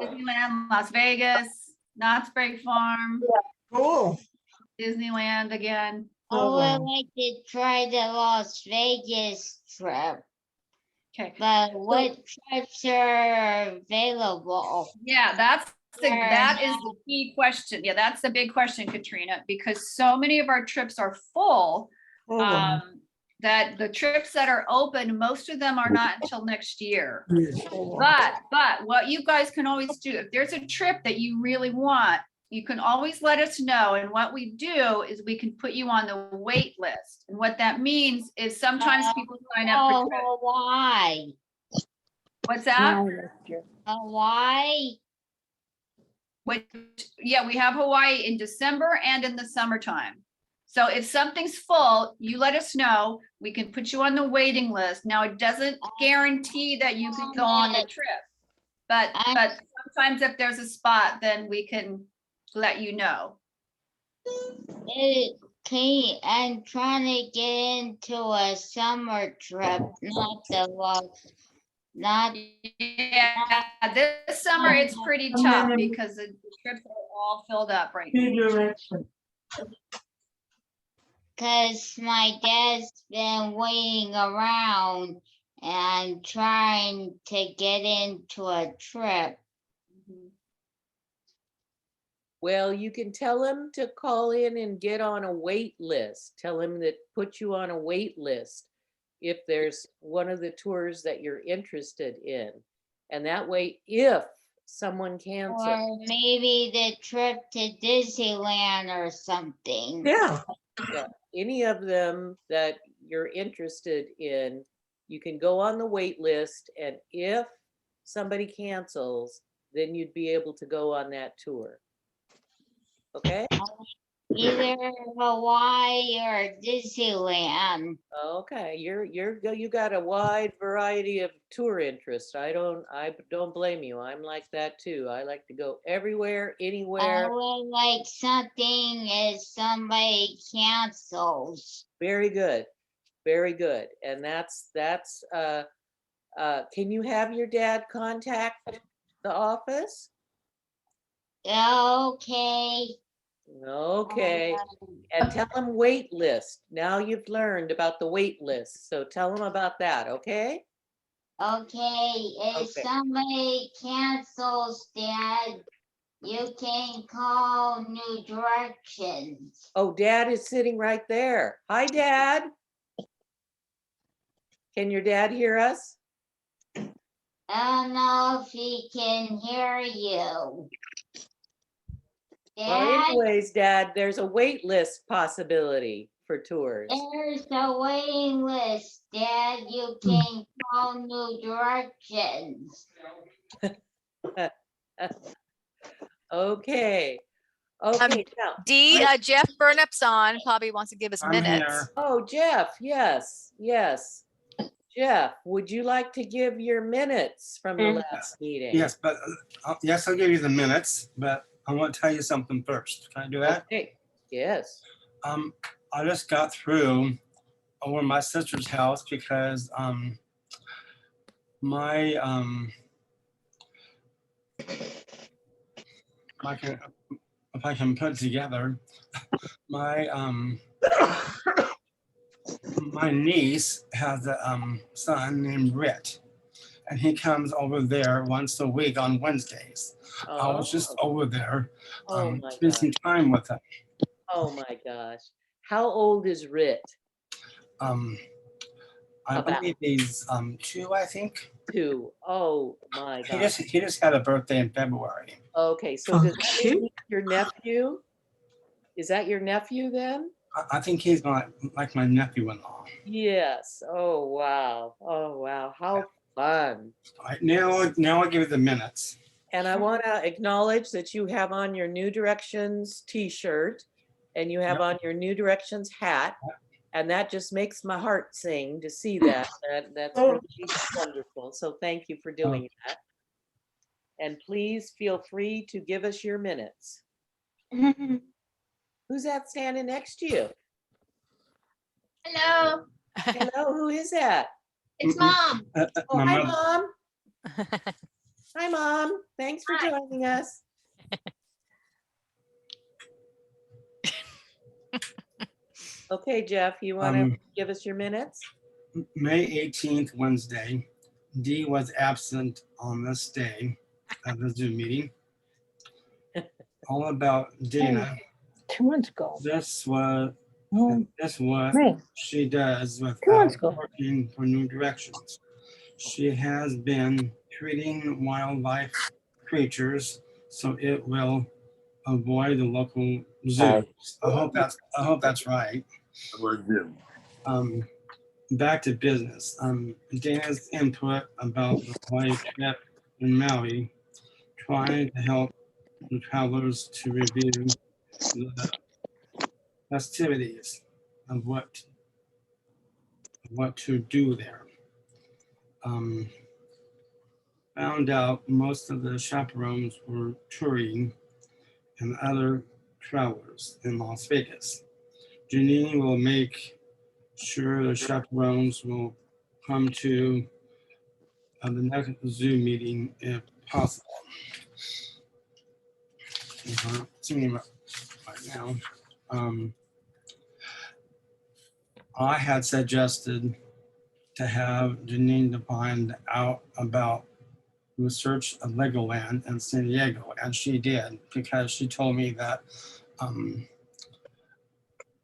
[SPEAKER 17] Disneyland, Las Vegas, Knott's Berry Farm, Disneyland again.
[SPEAKER 9] I would like to try the Las Vegas trip.
[SPEAKER 17] Okay.
[SPEAKER 9] But what trips are available?
[SPEAKER 17] Yeah, that is the key question. Yeah, that's the big question, Katrina, because so many of our trips are full. That the trips that are open, most of them are not until next year. But what you guys can always do, if there's a trip that you really want, you can always let us know. And what we do is we can put you on the wait list. And what that means is sometimes people sign up for trips.
[SPEAKER 9] Hawaii.
[SPEAKER 17] What's that?
[SPEAKER 9] Hawaii.
[SPEAKER 17] Yeah, we have Hawaii in December and in the summertime. So if something's full, you let us know. We can put you on the waiting list. Now, it doesn't guarantee that you can go on the trip, but sometimes if there's a spot, then we can let you know.
[SPEAKER 9] Okay, I'm trying to get into a summer trip,
[SPEAKER 17] Yeah, this summer it's pretty tough because the trips are all filled up right now.
[SPEAKER 9] Because my dad's been waiting around and trying to get into a trip.
[SPEAKER 3] Well, you can tell him to call in and get on a wait list. Tell him that put you on a wait list if there's one of the tours that you're interested in. And that way, if someone cancels.
[SPEAKER 9] Or maybe the trip to Disneyland or something.
[SPEAKER 3] Yeah, any of them that you're interested in, you can go on the wait list, and if somebody cancels, then you'd be able to go on that tour. Okay?
[SPEAKER 9] Either Hawaii or Disneyland.
[SPEAKER 3] Okay, you got a wide variety of tour interests. I don't blame you. I'm like that too. I like to go everywhere, anywhere.
[SPEAKER 9] I would like something if somebody cancels.
[SPEAKER 3] Very good. Very good. And that's can you have your dad contact the office?
[SPEAKER 9] Okay.
[SPEAKER 3] Okay. And tell him wait list. Now you've learned about the wait list. So tell him about that, okay?
[SPEAKER 9] Okay. If somebody cancels, Dad, you can call New Directions.
[SPEAKER 3] Oh, Dad is sitting right there. Hi, Dad. Can your dad hear us?
[SPEAKER 9] I don't know if he can hear you. Dad?
[SPEAKER 3] Well, anyways, Dad, there's a wait list possibility for tours.
[SPEAKER 9] There's a waiting list, Dad. You can call New Directions.
[SPEAKER 3] Okay. Okay. Now,
[SPEAKER 2] Jeff Burnup's on, probably wants to give us minutes.
[SPEAKER 3] Oh, Jeff, yes. Jeff, would you like to give your minutes from the last meeting?
[SPEAKER 18] Yes, but yes, I'll give you the minutes, but I want to tell you something first. Can I do that?
[SPEAKER 3] Okay. Yes.
[SPEAKER 18] I just got through over my sister's house because my if I can put it together, my my niece has a son named Rit, and he comes over there once a week on Wednesdays. I was just over there spending some time with him.
[SPEAKER 3] Oh my gosh. How old is Rit?
[SPEAKER 18] I believe he's 2, I think.
[SPEAKER 3] 2. Oh my gosh.
[SPEAKER 18] He just had a birthday in February.
[SPEAKER 3] Okay, so does that mean he's your nephew? Is that your nephew then?
[SPEAKER 18] I think he's like my nephew-in-law.
[SPEAKER 3] Yes. Oh wow. Oh wow. How fun.
[SPEAKER 18] All right, now I'll give you the minutes.
[SPEAKER 3] And I want to acknowledge that you have on your New Directions t-shirt and you have on your New Directions hat. And that just makes my heart sing to see that. That's really wonderful. So thank you for doing that. And please feel free to give us your minutes. Who's that standing next to you?
[SPEAKER 7] Hello,
[SPEAKER 3] Hello, who is that?
[SPEAKER 7] it's Mom.
[SPEAKER 3] Oh,
[SPEAKER 18] My
[SPEAKER 3] hi,
[SPEAKER 18] mother.
[SPEAKER 3] Mom. Hi, Mom. Thanks for joining us. Okay, Jeff, you want to give us your minutes?
[SPEAKER 18] May 18th, Wednesday, Dee was absent on this day at the Zoom meeting. All about Dana.
[SPEAKER 12] 2 months ago.
[SPEAKER 18] This was what
[SPEAKER 12] Right.
[SPEAKER 18] she does with
[SPEAKER 12] months ago.
[SPEAKER 18] working for New Directions. She has been treating wildlife creatures so it will avoid the local zoos. I hope that's right. Back to business. Dana's input about the Hawaii trip in Maui, trying to help the travelers to review the festivities of what to do there. Found out most of the chaperones were touring and other travelers in Las Vegas. Janine will make sure the chaperones will come to the next Zoom meeting if possible. Seeing right now. I had suggested to have Janine to find out about research of Legoland in San Diego, and she did, because she told me that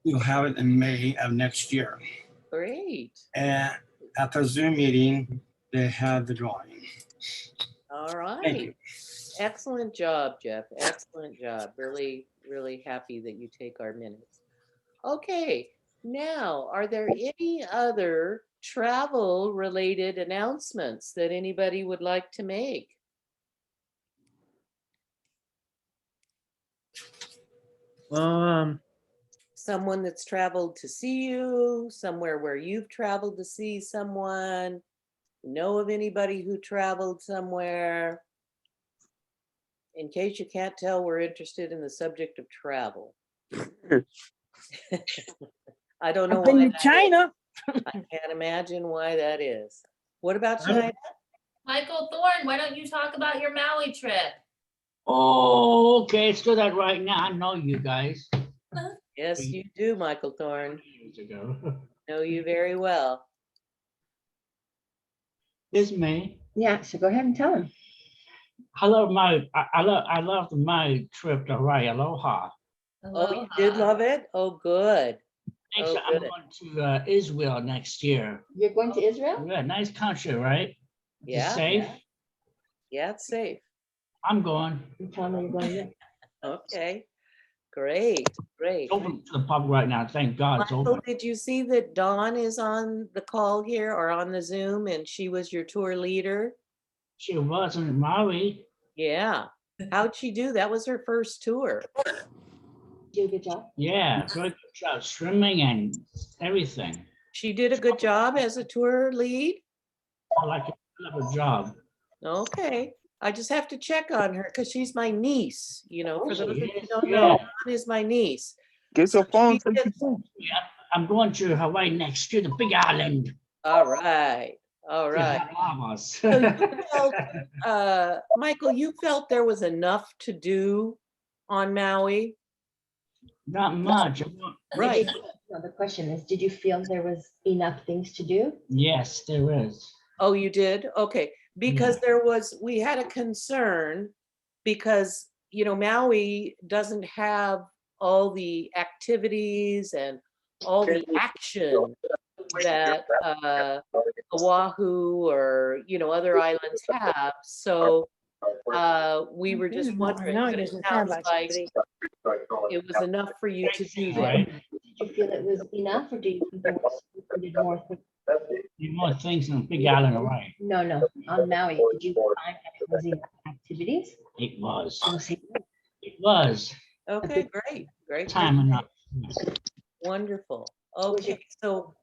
[SPEAKER 18] you'll have it in May of next year.
[SPEAKER 3] Great.
[SPEAKER 18] And at the Zoom meeting, they had the drawing.
[SPEAKER 3] All right.
[SPEAKER 18] Thank you.
[SPEAKER 3] Excellent job, Jeff. Excellent job. Really, really happy that you take our minutes. Okay, now, are there any other travel-related announcements that anybody would like to make? Someone that's traveled to see you, somewhere where you've traveled to see someone, know of anybody who traveled somewhere? In case you can't tell, we're interested in the subject of travel. I don't know
[SPEAKER 12] I've been
[SPEAKER 3] why
[SPEAKER 12] to
[SPEAKER 3] that
[SPEAKER 12] China.
[SPEAKER 3] is. I can't imagine why that is. What about China?
[SPEAKER 7] Michael Thorne, why don't you talk about your Maui trip?
[SPEAKER 8] Oh, okay, let's do that right now. I know you guys.
[SPEAKER 3] Yes, you do, Michael Thorne.
[SPEAKER 8] Years ago.
[SPEAKER 3] Know you very well.
[SPEAKER 8] This me.
[SPEAKER 4] Yeah, so go ahead and tell him.
[SPEAKER 8] I love my trip to Hawaii. Aloha.
[SPEAKER 3] Oh, you did love it? Oh, good.
[SPEAKER 8] Next,
[SPEAKER 3] Oh,
[SPEAKER 8] I'm
[SPEAKER 3] good.
[SPEAKER 8] going to Israel next year.
[SPEAKER 4] You're going to Israel?
[SPEAKER 8] Yeah, nice country, right?
[SPEAKER 3] Yeah.
[SPEAKER 8] It's safe.
[SPEAKER 3] Yeah, it's safe.
[SPEAKER 8] I'm going.
[SPEAKER 4] You tell me you're going there.
[SPEAKER 3] Okay, great, great.
[SPEAKER 8] It's open to the public right now. Thank God it's
[SPEAKER 3] Michael,
[SPEAKER 8] open.
[SPEAKER 3] did you see that Dawn is on the call here or on the Zoom and she was your tour leader?
[SPEAKER 8] She was in Maui.
[SPEAKER 3] Yeah. How'd she do? That was her first tour.
[SPEAKER 4] Do a good job.
[SPEAKER 8] Yeah, very good job. Swimming and everything.
[SPEAKER 3] She did a good job as a tour lead?
[SPEAKER 8] I like it. I love her job.
[SPEAKER 3] Okay, I just have to check on her because she's my niece, you know, for those of you who don't
[SPEAKER 8] Yeah.
[SPEAKER 3] know, Dawn is my niece.
[SPEAKER 6] Get your phone.
[SPEAKER 3] She did-
[SPEAKER 8] I'm going to Hawaii next year, the big island.
[SPEAKER 3] All right, all right.
[SPEAKER 8] Bahamas.
[SPEAKER 3] So you felt, Michael, you felt there was enough to do on Maui?
[SPEAKER 8] Not much.
[SPEAKER 3] Right.
[SPEAKER 4] No, the question is, did you feel there was enough things to do?
[SPEAKER 8] Yes, there is.
[SPEAKER 3] Oh, you did? Okay, because we had a concern because, you know, Maui doesn't have all the activities and all the action that Oahu or, you know, other islands have. So we were just wondering, but it sounds like it was enough for you to do that.
[SPEAKER 8] Right.
[SPEAKER 4] Did you feel it was enough, or do you think there was needed more things?
[SPEAKER 8] Need more things than the big island of Hawaii.
[SPEAKER 4] No, on Maui, did you find that it was enough activities?
[SPEAKER 8] It was.
[SPEAKER 4] Was it-
[SPEAKER 8] It was.
[SPEAKER 3] Okay, great.
[SPEAKER 8] Time enough.
[SPEAKER 3] Wonderful. Okay, so,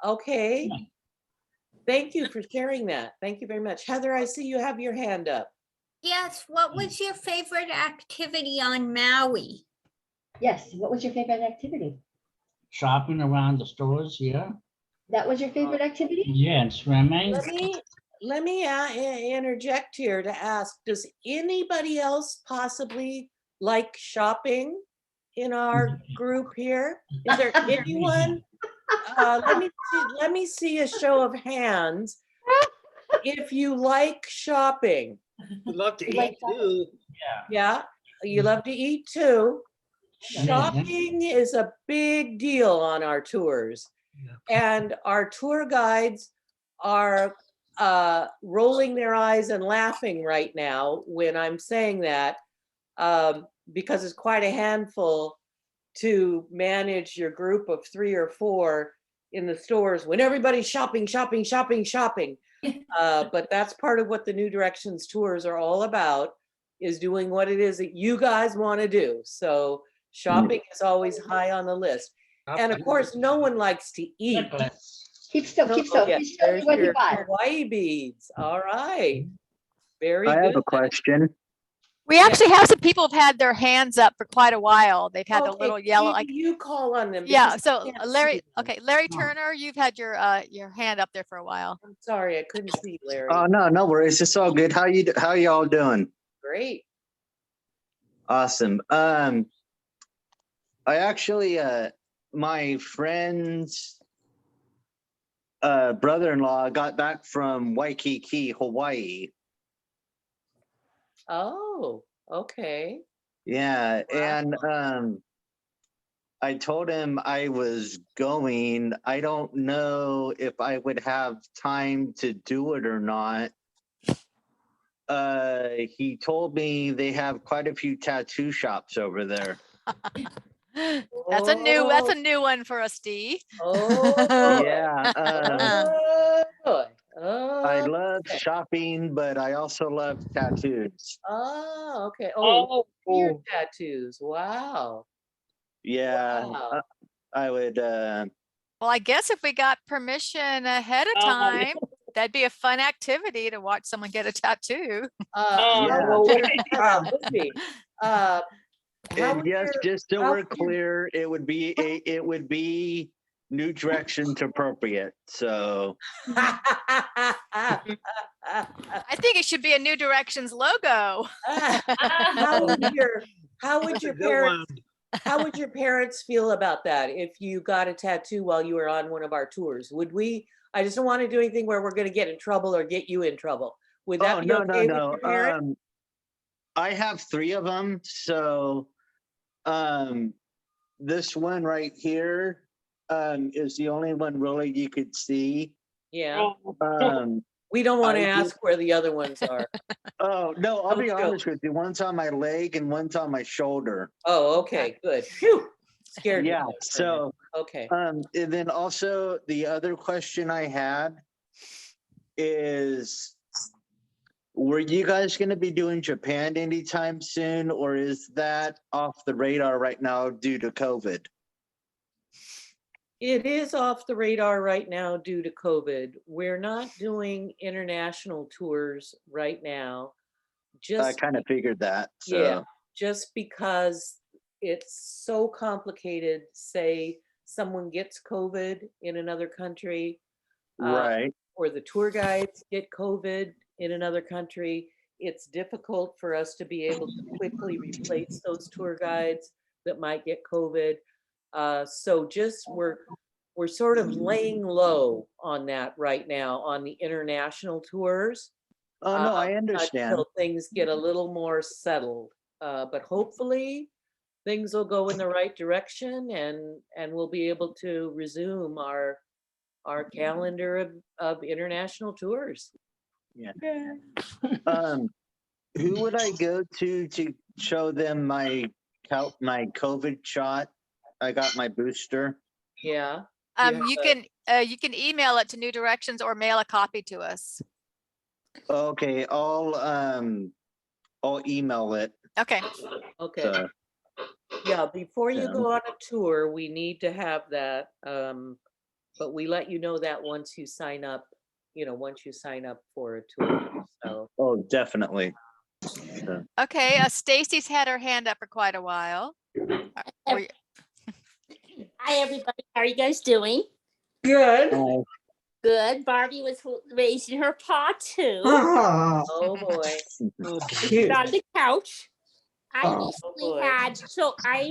[SPEAKER 3] okay. Thank you for sharing that. Thank you very much. Heather, I see you have your hand up.
[SPEAKER 1] Yes, what was your favorite activity on Maui?
[SPEAKER 4] Yes, what was your favorite activity?
[SPEAKER 8] Shopping around the stores, yeah.
[SPEAKER 4] That was your favorite activity?
[SPEAKER 8] Yeah, and swimming.
[SPEAKER 3] Let me interject here to ask, does anybody else possibly like shopping in our group here? Is there anyone? Let me see a show of hands. If you like shopping.
[SPEAKER 5] Love to eat too.
[SPEAKER 3] Yeah, you love to eat too. Shopping is a big deal on our tours. And our tour guides are rolling their eyes and laughing right now when I'm saying that, because it's quite a handful to manage your group of 3 or 4 in the stores when everybody's shopping. But that's part of what the New Directions tours are all about, is doing what it is that you guys want to do. So shopping is always high on the list. And of course, no one likes to eat.
[SPEAKER 4] Keep still.
[SPEAKER 3] Yes, there's your Hawaii beads. All right. Very
[SPEAKER 6] I
[SPEAKER 3] good.
[SPEAKER 6] have a question.
[SPEAKER 2] We actually have some people have had their hands up for quite a while. They've had the little yellow.
[SPEAKER 3] Maybe you call on them.
[SPEAKER 2] Yeah.
[SPEAKER 3] because
[SPEAKER 2] So
[SPEAKER 3] I can't
[SPEAKER 2] Larry,
[SPEAKER 3] see them.
[SPEAKER 2] okay, Larry Turner, you've had your hand up there for a while.
[SPEAKER 3] I'm sorry, I couldn't see Larry.
[SPEAKER 6] Oh no worries. It's all good. How y'all doing?
[SPEAKER 3] Great.
[SPEAKER 6] Awesome. I actually my friend's brother-in-law got back from Waikiki, Hawaii.
[SPEAKER 3] Oh, okay.
[SPEAKER 6] Yeah, and I told him I was going. I don't know if I would have time to do it or not. He told me they have quite a few tattoo shops over there.
[SPEAKER 2] That's a new one for us, Steve.
[SPEAKER 3] Oh,
[SPEAKER 6] yeah. I
[SPEAKER 3] Oh,
[SPEAKER 6] love shopping, but I also love tattoos.
[SPEAKER 3] oh, okay. Oh, ear tattoos. Wow.
[SPEAKER 6] Yeah,
[SPEAKER 3] Wow.
[SPEAKER 6] I would.
[SPEAKER 2] Well, I guess if we got permission ahead of time, that'd be a fun activity to watch someone get a tattoo.
[SPEAKER 3] That would be.
[SPEAKER 6] And yes, just so we're clear, it would be New Directions appropriate. So
[SPEAKER 2] I think it should be a New Directions logo.
[SPEAKER 3] How would your parents feel about that if you got a tattoo while you were on one of our tours? Would we? I just don't want to do anything where we're going to get in trouble or get you in trouble. Would that be okay with your parents?
[SPEAKER 6] I have 3 of them. So this one right here is the only one really you could see.
[SPEAKER 3] Yeah. We don't want to ask where the other ones are.
[SPEAKER 6] Oh, no, I'll be honest with you. One's on my leg and one's on my shoulder.
[SPEAKER 3] Oh, okay, good. Phew. Scared.
[SPEAKER 6] Yeah, so.
[SPEAKER 3] Okay.
[SPEAKER 6] And then also the other question I had is, were you guys going to be doing Japan anytime soon, or is that off the radar right now due to COVID?
[SPEAKER 3] It is off the radar right now due to COVID. We're not doing international tours right now.
[SPEAKER 6] I
[SPEAKER 3] Just
[SPEAKER 6] kind of figured that. So.
[SPEAKER 3] yeah, just because it's so complicated. Say someone gets COVID in another country,
[SPEAKER 6] Right.
[SPEAKER 3] or the tour guides get COVID in another country. It's difficult for us to be able to quickly replace those tour guides that might get COVID. So just we're sort of laying low on that right now on the international tours.
[SPEAKER 6] Oh, no, I understand.
[SPEAKER 3] Until things get a little more settled. But hopefully things will go in the right direction and we'll be able to resume our calendar of international tours.
[SPEAKER 6] Yeah. Who would I go to show them my COVID shot? I got my booster.
[SPEAKER 3] Yeah.
[SPEAKER 2] You can email it to New Directions or mail a copy to us.
[SPEAKER 6] Okay, I'll email it.
[SPEAKER 2] Okay.
[SPEAKER 3] Okay.
[SPEAKER 6] So,
[SPEAKER 3] Yeah, before you
[SPEAKER 6] Yeah.
[SPEAKER 3] go on a tour, we need to have that. But we let you know that once you sign up, once you sign up for a tour. So
[SPEAKER 6] oh, definitely. So,
[SPEAKER 2] Okay, Stacy's had her hand up for quite a while.
[SPEAKER 13] Hi, everybody. How are you guys doing?
[SPEAKER 16] Good.
[SPEAKER 13] Good. Barbie was raising her paw too.
[SPEAKER 3] oh boy.
[SPEAKER 16] Cute.
[SPEAKER 13] On the couch. I
[SPEAKER 16] Oh,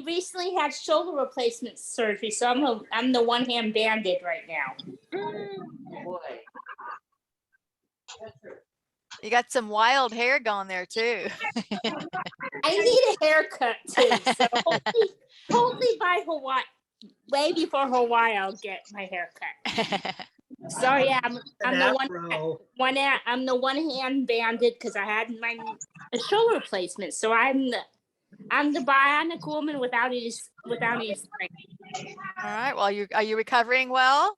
[SPEAKER 13] recently had shoulder replacement surgery, so I'm the one hand banded right now.
[SPEAKER 3] Boy.
[SPEAKER 13] Mm-hmm.
[SPEAKER 2] You got some wild hair going there too.
[SPEAKER 13] I need a haircut too, so hopefully by Hawaii, way before Hawaii, I'll get my haircut. So yeah, I'm the one hand banded because I had my shoulder replacement. So I'm the bionic woman without any strength.
[SPEAKER 2] All right. Well, are you recovering well?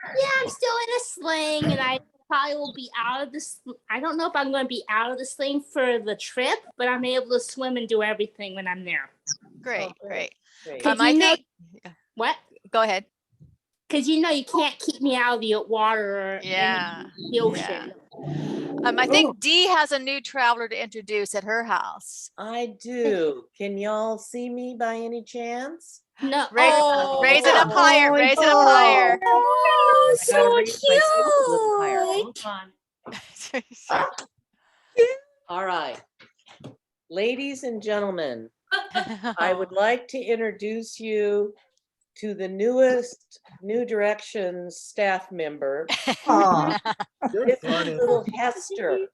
[SPEAKER 13] Yeah, I'm still in a sling, and I probably will be out of this. I don't know if I'm going to be out of the sling for the trip, but I'm able to swim and do everything when I'm there.
[SPEAKER 2] Great, great.
[SPEAKER 13] What?
[SPEAKER 2] Go ahead.
[SPEAKER 13] Because you can't keep me out of the water or the ocean.
[SPEAKER 2] I think Dee has a new traveler to introduce at her house.
[SPEAKER 3] I do. Can y'all see me by any chance?
[SPEAKER 13] No.
[SPEAKER 2] Raise it up higher. Raise it up higher.
[SPEAKER 1] Oh, so cute.
[SPEAKER 3] All right. Ladies and gentlemen, I would like to introduce you to the newest New Directions staff member. This is little Hester.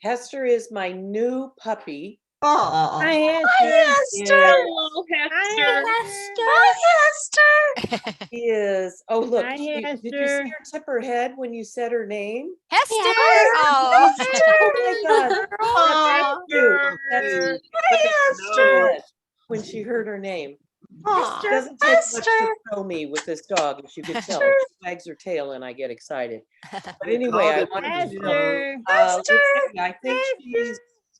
[SPEAKER 3] Hester is my new puppy.
[SPEAKER 12] Hi,
[SPEAKER 3] Hester.
[SPEAKER 13] Hello, Hester.
[SPEAKER 3] Hi, Hester. She is. Oh, look.
[SPEAKER 12] Hi,
[SPEAKER 3] Did you see her tip her head when you said her name?
[SPEAKER 2] Hester.
[SPEAKER 3] Oh, my God. That's cute. That's cute. Hi, Hester. When she heard her name. It doesn't take much to throw me with this dog, as you can tell. She wags her tail and I get excited. But anyway, I wanted to know. Let's see, I think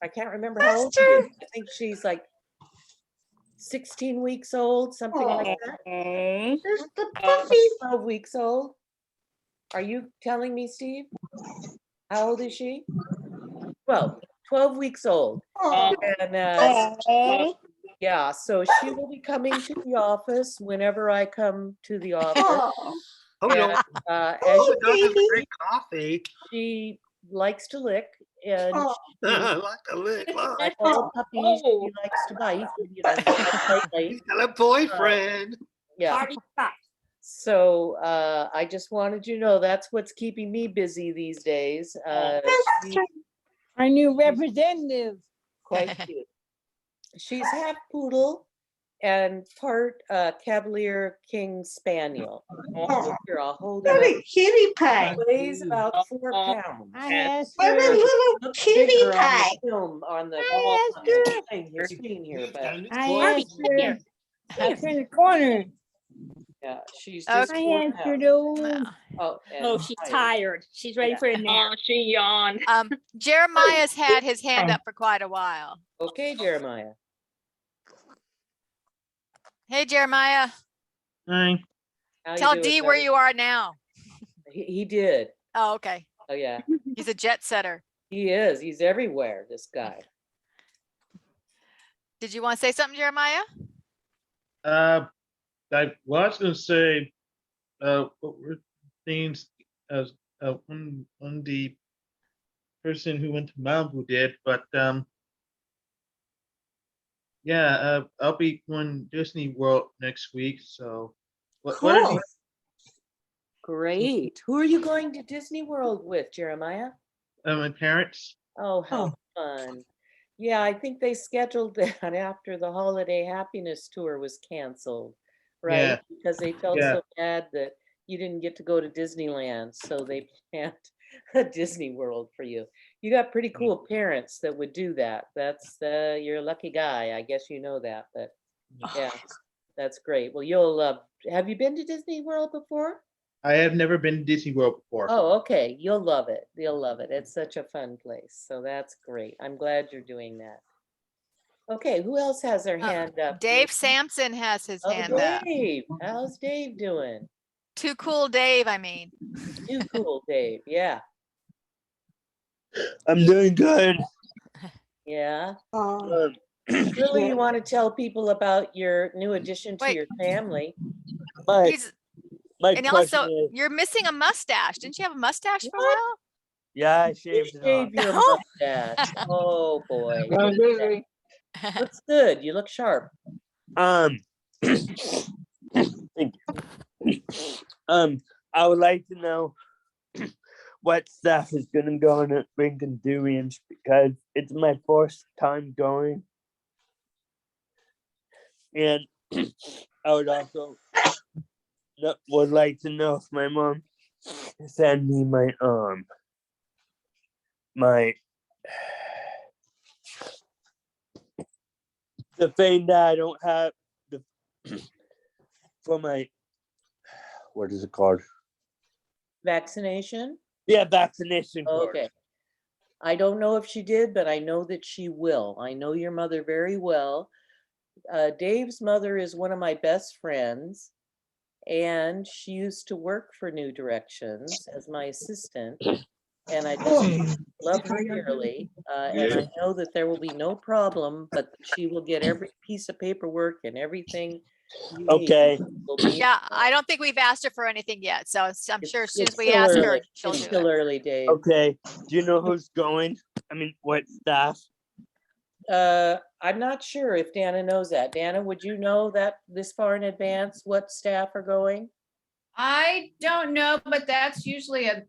[SPEAKER 3] I can't remember how old she is. I think she's like 16 weeks old, something like that.
[SPEAKER 13] There's
[SPEAKER 3] the puppy. 12 weeks old. Are you telling me, Steve? How old is she? 12 weeks old. And yeah, so she will be coming to the office whenever I come to the office. And, as you can see,
[SPEAKER 18] coffee.
[SPEAKER 3] She likes to lick, and
[SPEAKER 18] I like to lick. Wow.
[SPEAKER 3] like all puppies, she likes to bite.
[SPEAKER 18] He's got a boyfriend.
[SPEAKER 3] Yeah. So I just wanted you to know that's what's keeping me busy these days.
[SPEAKER 12] Our new representative.
[SPEAKER 3] Quite cute. She's half poodle and part Cavalier King Spaniel. Here, I'll hold
[SPEAKER 14] What
[SPEAKER 3] her.
[SPEAKER 14] a kitty pie.
[SPEAKER 3] Weighs about 4 pounds.
[SPEAKER 14] What a little kitty pie.
[SPEAKER 3] Film on the screen here, but
[SPEAKER 12] That's in the corner.
[SPEAKER 3] yeah, she's just
[SPEAKER 12] I
[SPEAKER 3] 4
[SPEAKER 12] answered
[SPEAKER 3] pounds.
[SPEAKER 13] Oh, she's tired. She's ready for a nap. Oh, she yawned.
[SPEAKER 2] Jeremiah's had his hand up for quite a while.
[SPEAKER 3] Okay, Jeremiah.
[SPEAKER 2] Hey, Jeremiah.
[SPEAKER 5] Hi.
[SPEAKER 3] How you
[SPEAKER 2] Tell
[SPEAKER 3] doing,
[SPEAKER 2] Dee where
[SPEAKER 3] buddy?
[SPEAKER 2] you are now.
[SPEAKER 3] He did.
[SPEAKER 2] Oh, okay.
[SPEAKER 3] Oh, yeah.
[SPEAKER 2] He's a jet setter.
[SPEAKER 3] He is. He's everywhere, this guy.
[SPEAKER 2] Did you want to say something, Jeremiah?
[SPEAKER 5] I was gonna say, what were things as when the person who went to Malibu did, but yeah, I'll be going to Disney World next week. So, what are
[SPEAKER 3] Cool.
[SPEAKER 5] you?
[SPEAKER 3] Great. Who are you going to Disney World with, Jeremiah?
[SPEAKER 5] My parents.
[SPEAKER 3] Oh, how fun. Yeah, I think they scheduled that after the Holiday Happiness Tour was canceled, right?
[SPEAKER 5] Yeah.
[SPEAKER 3] Because they felt
[SPEAKER 5] Yeah.
[SPEAKER 3] so bad that you didn't get to go to Disneyland, so they planned a Disney World for you. You got pretty cool parents that would do that. That's you're a lucky guy. I guess you know that, but yeah, that's great. Well, you'll have you been to Disney World before?
[SPEAKER 5] I have never been to Disney World before.
[SPEAKER 3] Oh, okay. You'll love it. You'll love it. It's such a fun place. So that's great. I'm glad you're doing that. Okay, who else has their hand up?
[SPEAKER 2] Dave Sampson has his
[SPEAKER 3] Oh,
[SPEAKER 2] hand up.
[SPEAKER 3] Dave. How's Dave doing?
[SPEAKER 2] Too cool, Dave. I mean.
[SPEAKER 3] Too cool, Dave. Yeah.
[SPEAKER 19] I'm doing good.
[SPEAKER 3] Yeah. Really, you want to tell people about your new addition to your family?
[SPEAKER 2] And also, you're missing a mustache. Didn't you have a mustache for a while?
[SPEAKER 19] Yeah, I shaved it
[SPEAKER 3] Shave
[SPEAKER 19] off.
[SPEAKER 3] your mustache. Oh boy. Looks good. You look sharp.
[SPEAKER 19] Thank you. I would like to know what staff is gonna go on at Lincoln Durians because it's my first time going. And I would also would like to know if my mom sent me my the thing that I don't have for my what is it called?
[SPEAKER 3] Vaccination?
[SPEAKER 19] Yeah, vaccination card.
[SPEAKER 3] Okay. I don't know if she did, but I know that she will. I know your mother very well. Dave's mother is one of my best friends, and she used to work for New Directions as my assistant. And I just love her dearly. And I know that there will be no problem, but she will get every piece of paperwork and everything. you need
[SPEAKER 19] Okay.
[SPEAKER 3] will be-
[SPEAKER 2] Yeah, I don't think we've asked her for anything yet. So I'm sure as soon as
[SPEAKER 3] It's
[SPEAKER 2] we
[SPEAKER 3] still
[SPEAKER 2] ask her,
[SPEAKER 3] early.
[SPEAKER 2] she'll
[SPEAKER 3] It's
[SPEAKER 2] do
[SPEAKER 3] still
[SPEAKER 2] it.
[SPEAKER 3] early, Dave.
[SPEAKER 19] Okay. Do you know who's going? I mean, what staff?
[SPEAKER 3] I'm not sure if Dana knows that. Dana, would you know that this far in advance, what staff are going?
[SPEAKER 17] I don't know, but that's usually a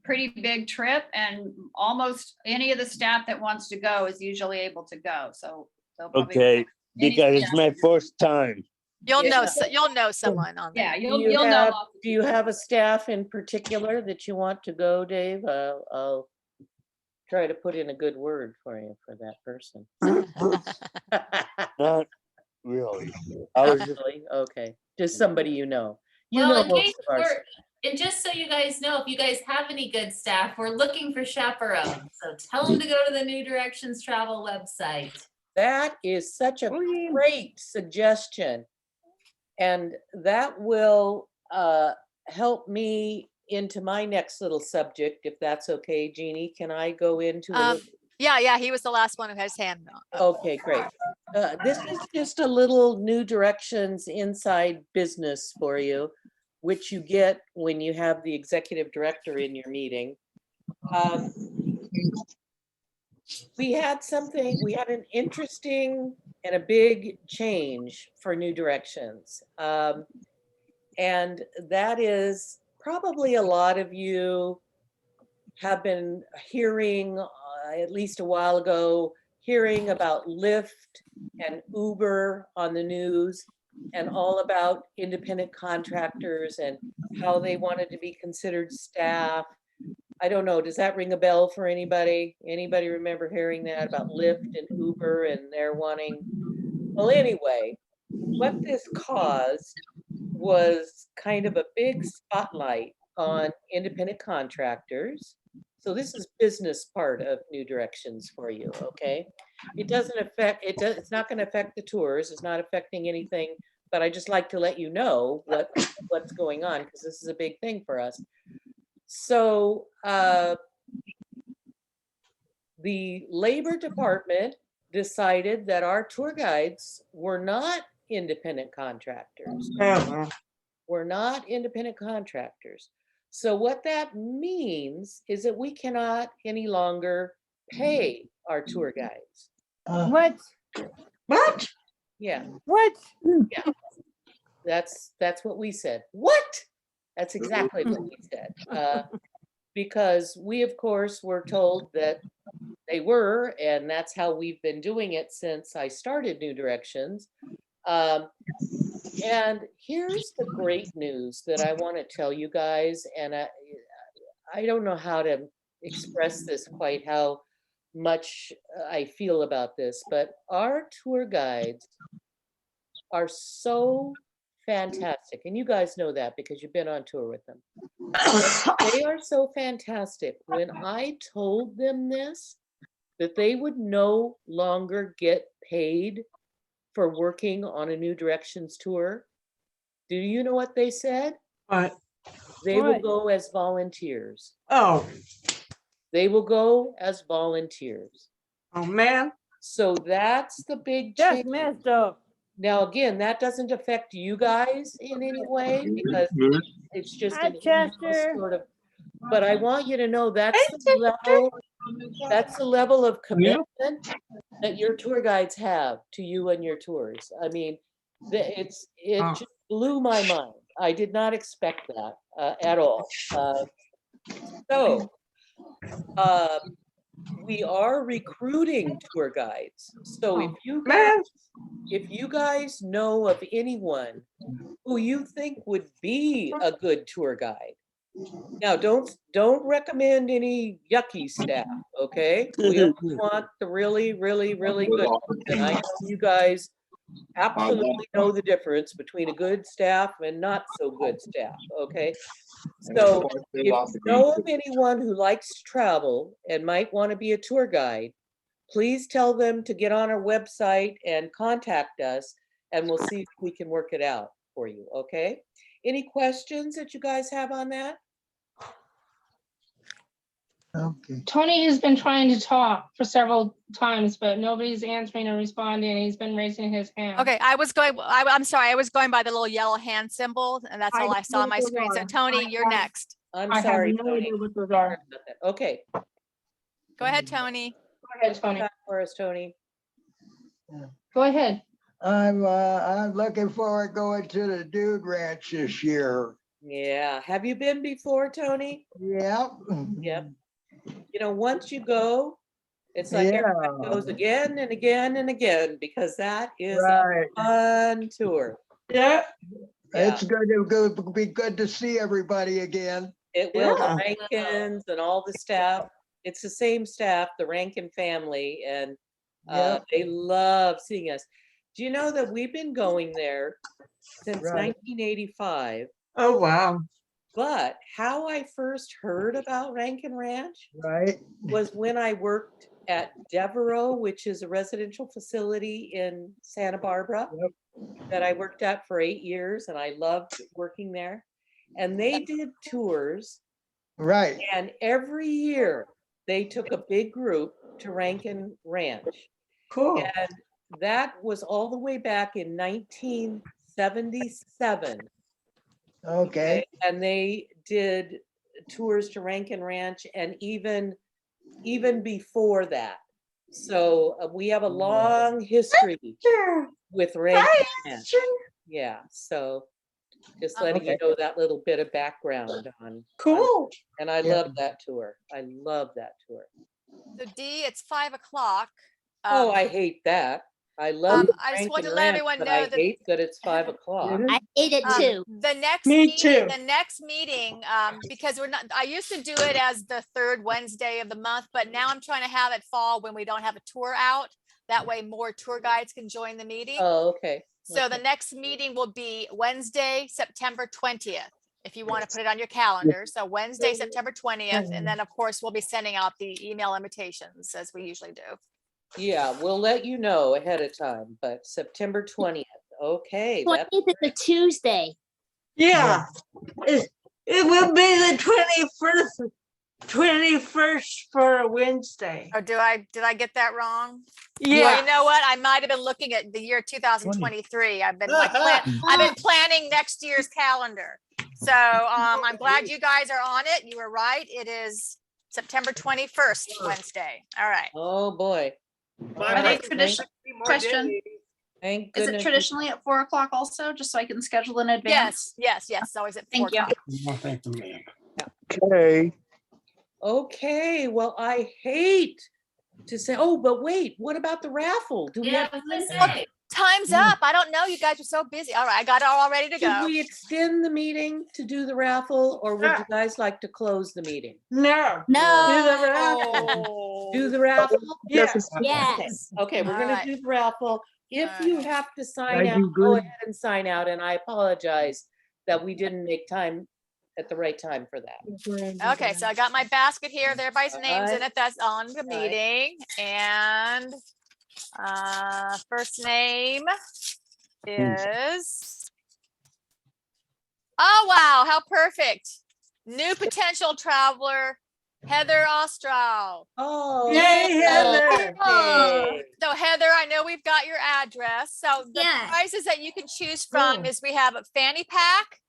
[SPEAKER 17] pretty big trip, and almost any of the staff that wants to go is usually able to go. So they'll probably
[SPEAKER 19] Okay, because it's
[SPEAKER 17] staff.
[SPEAKER 19] my first time.
[SPEAKER 2] You'll
[SPEAKER 3] Yeah.
[SPEAKER 2] know someone on there.
[SPEAKER 17] Yeah,
[SPEAKER 3] Do
[SPEAKER 17] you'll
[SPEAKER 3] you
[SPEAKER 17] know.
[SPEAKER 3] have,
[SPEAKER 17] lots of
[SPEAKER 3] do you have a staff in particular that you want to go, Dave? I'll try to put in a good word for you for that person.
[SPEAKER 19] Not really. I was just,
[SPEAKER 3] Really? Okay, just somebody you know. You
[SPEAKER 7] Well,
[SPEAKER 3] know
[SPEAKER 7] in
[SPEAKER 3] most
[SPEAKER 7] case
[SPEAKER 3] of our
[SPEAKER 7] we're, and just so you guys know, if you guys have any good staff, we're looking for chaperones. So tell them to go to the New Directions Travel website.
[SPEAKER 3] That is such a great suggestion. And that will help me into my next little subject, if that's okay, Jeannie. Can I go into a little?
[SPEAKER 2] Yeah, he was the last one who had his hand up.
[SPEAKER 3] Okay, great. This is just a little New Directions inside business for you, which you get when you have the executive director in your meeting. We had an interesting and a big change for New Directions. And that is probably a lot of you have been hearing, at least a while ago, hearing about Lyft and Uber on the news and all about independent contractors and how they wanted to be considered staff. I don't know, does that ring a bell for anybody? Anybody remember hearing that about Lyft and Uber and they're wanting? Well, anyway, what this caused was kind of a big spotlight on independent contractors. So this is business part of New Directions for you, okay? It doesn't affect, it's not going to affect the tours. It's not affecting anything but I just like to let you know what's going on, because this is a big thing for us. So the Labor Department decided that our tour guides were not independent contractors. We're not independent contractors. So what that means is that we cannot any longer pay our tour guides.
[SPEAKER 12] What?
[SPEAKER 14] What?
[SPEAKER 3] Yeah.
[SPEAKER 12] What?
[SPEAKER 3] Yeah. That's what we said. What? That's exactly what we said. Because we, of course, were told that they were, and that's how we've been doing it since I started New Directions. And here's the great news that I want to tell you guys, and I don't know how to express this quite how much I feel about this, but our tour guides are so fantastic, and you guys know that because you've been on tour with them. They are so fantastic. When I told them this, that they would no longer get paid for working on a New Directions tour, do you know what they said?
[SPEAKER 14] What?
[SPEAKER 3] They will go as volunteers.
[SPEAKER 14] Oh.
[SPEAKER 3] They will go as volunteers.
[SPEAKER 14] Oh, man.
[SPEAKER 3] So that's the big
[SPEAKER 12] That's
[SPEAKER 3] change.
[SPEAKER 12] messed up.
[SPEAKER 3] Now, again, that doesn't affect you guys in any way because it's just
[SPEAKER 12] Hi,
[SPEAKER 3] an
[SPEAKER 12] Chester.
[SPEAKER 3] sort of, but I want you to know that's the level of commitment that your tour guides have to you and your tours. I mean, it just blew my mind. I did not expect that at all. We are recruiting tour guides. So if you guys know of anyone who you think would be a good tour guide, now don't recommend any yucky staff, okay? We only want the really, really, really good ones. And I know you guys absolutely know the difference between a good staff and not so good staff, okay? So if you know of anyone who likes to travel and might want to be a tour guide, please tell them to get on our website and contact us, and we'll see if we can work it out for you, okay? Any questions that you guys have on that?
[SPEAKER 14] Okay.
[SPEAKER 13] Tony has been trying to talk for several times, but nobody's answering or responding. He's been raising his hand.
[SPEAKER 2] Okay, I'm sorry, I was going by the little yellow hand symbol, and that's all I saw on my screen. So Tony, you're next.
[SPEAKER 3] I'm sorry, Tony. Okay.
[SPEAKER 2] Go ahead, Tony.
[SPEAKER 13] Go ahead, Tony.
[SPEAKER 3] For us, Tony.
[SPEAKER 13] Go ahead.
[SPEAKER 20] I'm looking forward going to the Dude Ranch this year.
[SPEAKER 3] Yeah. Have you been before, Tony?
[SPEAKER 20] Yep.
[SPEAKER 3] Yep. You know, once you go, it's like everyone goes again and again and again because that is a fun tour.
[SPEAKER 20] Yeah. It's going to be good to see everybody again.
[SPEAKER 3] It will, the Rankins and all the staff. It's the same staff, the Rankin family, and they love seeing us. Do you know that we've been going there since 1985?
[SPEAKER 14] Oh, wow.
[SPEAKER 3] But how I first heard about Rankin Ranch was when I worked at Devereaux, which is a residential facility in Santa Barbara that I worked at for 8 years, and I loved working there. And they did tours.
[SPEAKER 20] Right.
[SPEAKER 3] And every year they took a big group to Rankin Ranch.
[SPEAKER 14] Cool.
[SPEAKER 3] And that was all the way back in 1977.
[SPEAKER 20] Okay.
[SPEAKER 3] And they did tours to Rankin Ranch and even before that. So we have a long history with Rankin Ranch. Yeah, so just letting you know that little bit of background on.
[SPEAKER 14] Cool.
[SPEAKER 3] And I love that tour. I love that tour.
[SPEAKER 2] So D, it's 5 o'clock.
[SPEAKER 3] Oh, I hate that. I love
[SPEAKER 2] I just want
[SPEAKER 3] Rankin
[SPEAKER 2] to let
[SPEAKER 3] Ranch,
[SPEAKER 2] everyone
[SPEAKER 3] but
[SPEAKER 2] know
[SPEAKER 3] I
[SPEAKER 2] that
[SPEAKER 3] hate that it's 5 o'clock.
[SPEAKER 13] I hate it too.
[SPEAKER 2] The next
[SPEAKER 14] Me
[SPEAKER 2] meeting,
[SPEAKER 14] too.
[SPEAKER 2] the next meeting, because we're not, I used to do it as the third Wednesday of the month, but now I'm trying to have it fall when we don't have a tour out. That way more tour guides can join the meeting.
[SPEAKER 3] Oh, okay.
[SPEAKER 2] So the next meeting will be Wednesday, September 20th, if you want to put it on your calendar. So Wednesday, September 20th. And then of course, we'll be sending out the email invitations as we usually do.
[SPEAKER 3] Yeah, we'll let you know ahead of time, but September 20th. Okay. that's
[SPEAKER 13] 20th is a Tuesday.
[SPEAKER 14] Yeah, it will be the 21st for a Wednesday.
[SPEAKER 2] Or did I get that wrong?
[SPEAKER 14] Yeah.
[SPEAKER 2] Well, you know what? I might have been looking at the year 2023. I've been I've been planning next year's calendar. So I'm glad you guys are on it. You were right. It is September 21st, Wednesday. All right.
[SPEAKER 3] Oh, boy.
[SPEAKER 21] Are they traditional? Question.
[SPEAKER 3] Thank
[SPEAKER 21] Is it
[SPEAKER 3] goodness.
[SPEAKER 21] traditionally at 4 o'clock also, just so I can schedule in advance?
[SPEAKER 2] Yes. It's always at 4
[SPEAKER 21] Thank you.
[SPEAKER 2] o'clock.
[SPEAKER 19] Okay.
[SPEAKER 3] Okay, well, I hate to say, oh, but wait, what about the raffle? Do we
[SPEAKER 7] Yeah,
[SPEAKER 3] have?
[SPEAKER 7] I was gonna say.
[SPEAKER 2] Time's up. I don't know. You guys are so busy. All right. I got it all ready to
[SPEAKER 3] Should
[SPEAKER 2] go.
[SPEAKER 3] we extend the meeting to do the raffle, or would you guys like to close the meeting?
[SPEAKER 14] No.
[SPEAKER 13] No.
[SPEAKER 14] Do the raffle.
[SPEAKER 3] Do the raffle?
[SPEAKER 14] Yes.
[SPEAKER 13] Yes.
[SPEAKER 3] Okay, we're
[SPEAKER 2] All
[SPEAKER 3] gonna
[SPEAKER 2] right.
[SPEAKER 3] do the raffle. If
[SPEAKER 2] All
[SPEAKER 3] you
[SPEAKER 2] right.
[SPEAKER 3] have to sign
[SPEAKER 19] I
[SPEAKER 3] out,
[SPEAKER 19] do
[SPEAKER 3] go
[SPEAKER 19] good.
[SPEAKER 3] ahead and sign out, and I apologize that we didn't make time at the right time for that.
[SPEAKER 2] Okay, so I got my basket here. Everybody's names in
[SPEAKER 3] Alright.
[SPEAKER 2] it. That's on the
[SPEAKER 3] Alright.
[SPEAKER 2] meeting. And first name is, oh wow, how perfect. New potential traveler, Heather Ostral.
[SPEAKER 3] Oh,
[SPEAKER 14] Yay, Heather.
[SPEAKER 3] okay.
[SPEAKER 2] So Heather, I know we've got your address. So the
[SPEAKER 1] Yes.
[SPEAKER 2] prizes that you can choose from
[SPEAKER 3] Cool.
[SPEAKER 2] is we have a fanny pack,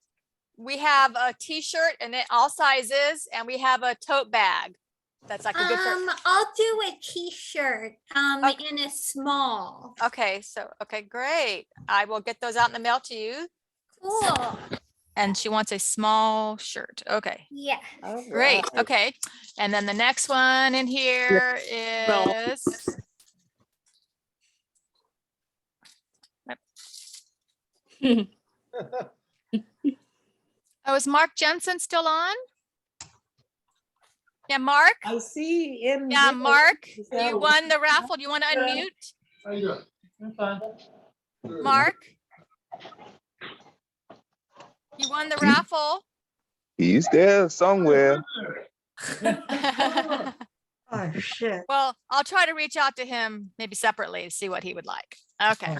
[SPEAKER 2] we have a t-shirt and all sizes, and we have a tote bag. That's like a good for.
[SPEAKER 1] I'll do a t-shirt, in a small.
[SPEAKER 2] Okay, okay, great. I will get those out in the mail to you.
[SPEAKER 1] Cool.
[SPEAKER 2] And she wants a small shirt. Okay,
[SPEAKER 1] Yeah.
[SPEAKER 3] All
[SPEAKER 2] great.
[SPEAKER 3] right.
[SPEAKER 2] Okay. And then the next one in here is. Oh, is Mark Jensen still on? Yeah, Mark?
[SPEAKER 3] I see him.
[SPEAKER 2] Yeah,
[SPEAKER 3] here.
[SPEAKER 2] Mark,
[SPEAKER 3] Is that-
[SPEAKER 2] you won the raffle. Do you want to unmute?
[SPEAKER 5] How you doing? I'm fine.
[SPEAKER 2] Mark? You won the raffle.
[SPEAKER 22] He's there somewhere.
[SPEAKER 14] Oh, shit.
[SPEAKER 2] Well, I'll try to reach out to him maybe separately to see what he would like. Okay.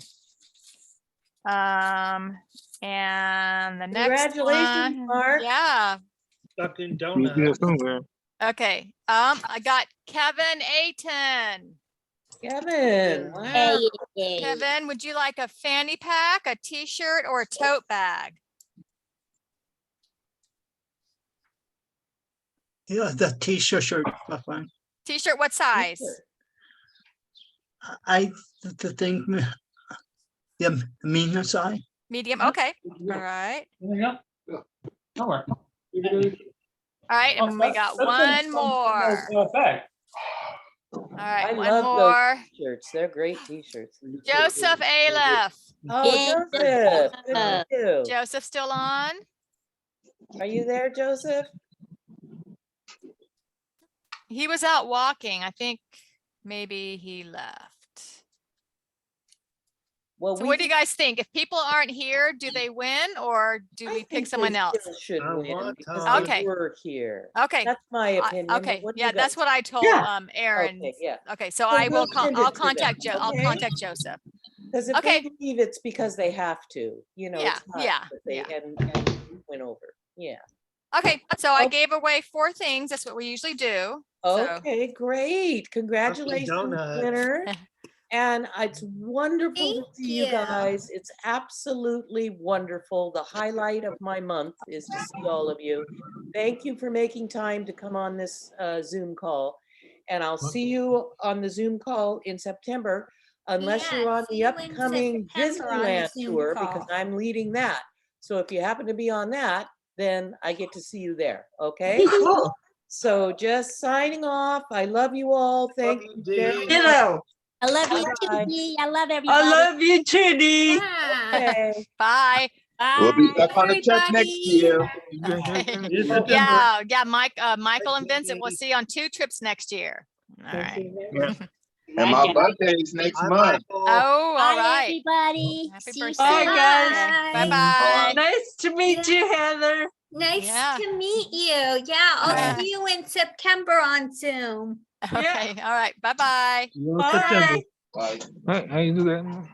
[SPEAKER 2] And the next
[SPEAKER 3] Congratulations,
[SPEAKER 2] one.
[SPEAKER 3] Mark.
[SPEAKER 2] Yeah.
[SPEAKER 5] Dunkin'
[SPEAKER 22] He's
[SPEAKER 5] Donuts.
[SPEAKER 22] there somewhere.
[SPEAKER 2] Okay. I got Kevin Ayton.
[SPEAKER 3] Kevin, wow.
[SPEAKER 13] Hey.
[SPEAKER 2] Kevin, would you like a fanny pack, a t-shirt, or a tote bag?
[SPEAKER 14] Yeah, the t-shirt shirt. Fine.
[SPEAKER 2] T-shirt, what size?
[SPEAKER 14] I think the medium size.
[SPEAKER 2] Medium, okay. All right.
[SPEAKER 5] Yeah. All right.
[SPEAKER 2] All right, and we got one more. All
[SPEAKER 3] I
[SPEAKER 2] right, one
[SPEAKER 3] love
[SPEAKER 2] more.
[SPEAKER 3] those t-shirts. They're great t-shirts.
[SPEAKER 2] Joseph Aleph.
[SPEAKER 3] Oh, Joseph. Good to see you.
[SPEAKER 2] Joseph still on?
[SPEAKER 3] Are you there, Joseph?
[SPEAKER 2] He was out walking. I think maybe he left.
[SPEAKER 3] Well,
[SPEAKER 2] So what do you guys think? If people aren't here, do they win or do we pick someone else?
[SPEAKER 3] Should
[SPEAKER 5] I
[SPEAKER 3] win
[SPEAKER 5] want
[SPEAKER 3] because
[SPEAKER 5] Tom.
[SPEAKER 3] they
[SPEAKER 2] Okay.
[SPEAKER 3] were here.
[SPEAKER 2] Okay.
[SPEAKER 3] That's my opinion. but
[SPEAKER 2] Okay,
[SPEAKER 3] what do
[SPEAKER 2] yeah,
[SPEAKER 3] you
[SPEAKER 2] that's
[SPEAKER 3] guys
[SPEAKER 2] what I told
[SPEAKER 3] Yeah.
[SPEAKER 2] Aaron.
[SPEAKER 3] Okay, yeah.
[SPEAKER 2] Okay, so
[SPEAKER 3] So
[SPEAKER 2] I will
[SPEAKER 3] we'll send it
[SPEAKER 2] I'll
[SPEAKER 3] to them,
[SPEAKER 2] contact I'll
[SPEAKER 3] okay?
[SPEAKER 2] contact Joseph.
[SPEAKER 3] Because if
[SPEAKER 2] Okay.
[SPEAKER 3] they leave, it's because they have to. You know,
[SPEAKER 2] Yeah,
[SPEAKER 3] it's not
[SPEAKER 2] yeah,
[SPEAKER 3] that they
[SPEAKER 2] yeah.
[SPEAKER 3] and went over. Yeah.
[SPEAKER 2] Okay, so I gave away 4 things. That's what we usually do. So,
[SPEAKER 3] Okay, great. Congratulations,
[SPEAKER 5] Donuts.
[SPEAKER 3] winner. And it's wonderful to
[SPEAKER 1] Thank
[SPEAKER 3] see you
[SPEAKER 1] you.
[SPEAKER 3] guys. It's absolutely wonderful. The highlight of my month is to see all of you. Thank you for making time to come on this Zoom call. And I'll see you on the Zoom call in September, unless
[SPEAKER 1] Yeah,
[SPEAKER 3] you're on
[SPEAKER 1] see
[SPEAKER 3] the
[SPEAKER 1] you in
[SPEAKER 3] upcoming
[SPEAKER 1] September on the
[SPEAKER 3] Disneyland
[SPEAKER 1] Zoom
[SPEAKER 3] tour,
[SPEAKER 1] call.
[SPEAKER 3] because I'm leading that. So if you happen to be on that, then I get to see you there, okay?
[SPEAKER 14] Cool.
[SPEAKER 3] So just signing off. I love you all. Thank you very much.
[SPEAKER 14] Ditto.
[SPEAKER 13] I love you too,
[SPEAKER 3] Bye.
[SPEAKER 13] Dee. I love everybody.
[SPEAKER 14] I love you too, Dee.
[SPEAKER 1] Yeah.
[SPEAKER 3] Okay.
[SPEAKER 2] bye.
[SPEAKER 22] We'll be back on the check next year.
[SPEAKER 5] Here's the number.
[SPEAKER 2] Yeah, Michael and Vincent, we'll see you on 2 trips next year. All right.
[SPEAKER 22] Yeah. And my birthday is next month.
[SPEAKER 2] Oh, all
[SPEAKER 13] Bye,
[SPEAKER 2] right.
[SPEAKER 13] everybody.
[SPEAKER 2] Happy
[SPEAKER 13] See you
[SPEAKER 2] birthday.
[SPEAKER 14] Bye,
[SPEAKER 13] soon.
[SPEAKER 14] guys.
[SPEAKER 2] Bye-bye.
[SPEAKER 14] Nice to meet you, Heather.
[SPEAKER 1] Nice
[SPEAKER 2] Yeah.
[SPEAKER 1] to meet you. Yeah, I'll see you in September on Zoom.
[SPEAKER 2] Okay, all right. Bye-bye.
[SPEAKER 5] September.
[SPEAKER 22] Bye.
[SPEAKER 19] How you do that?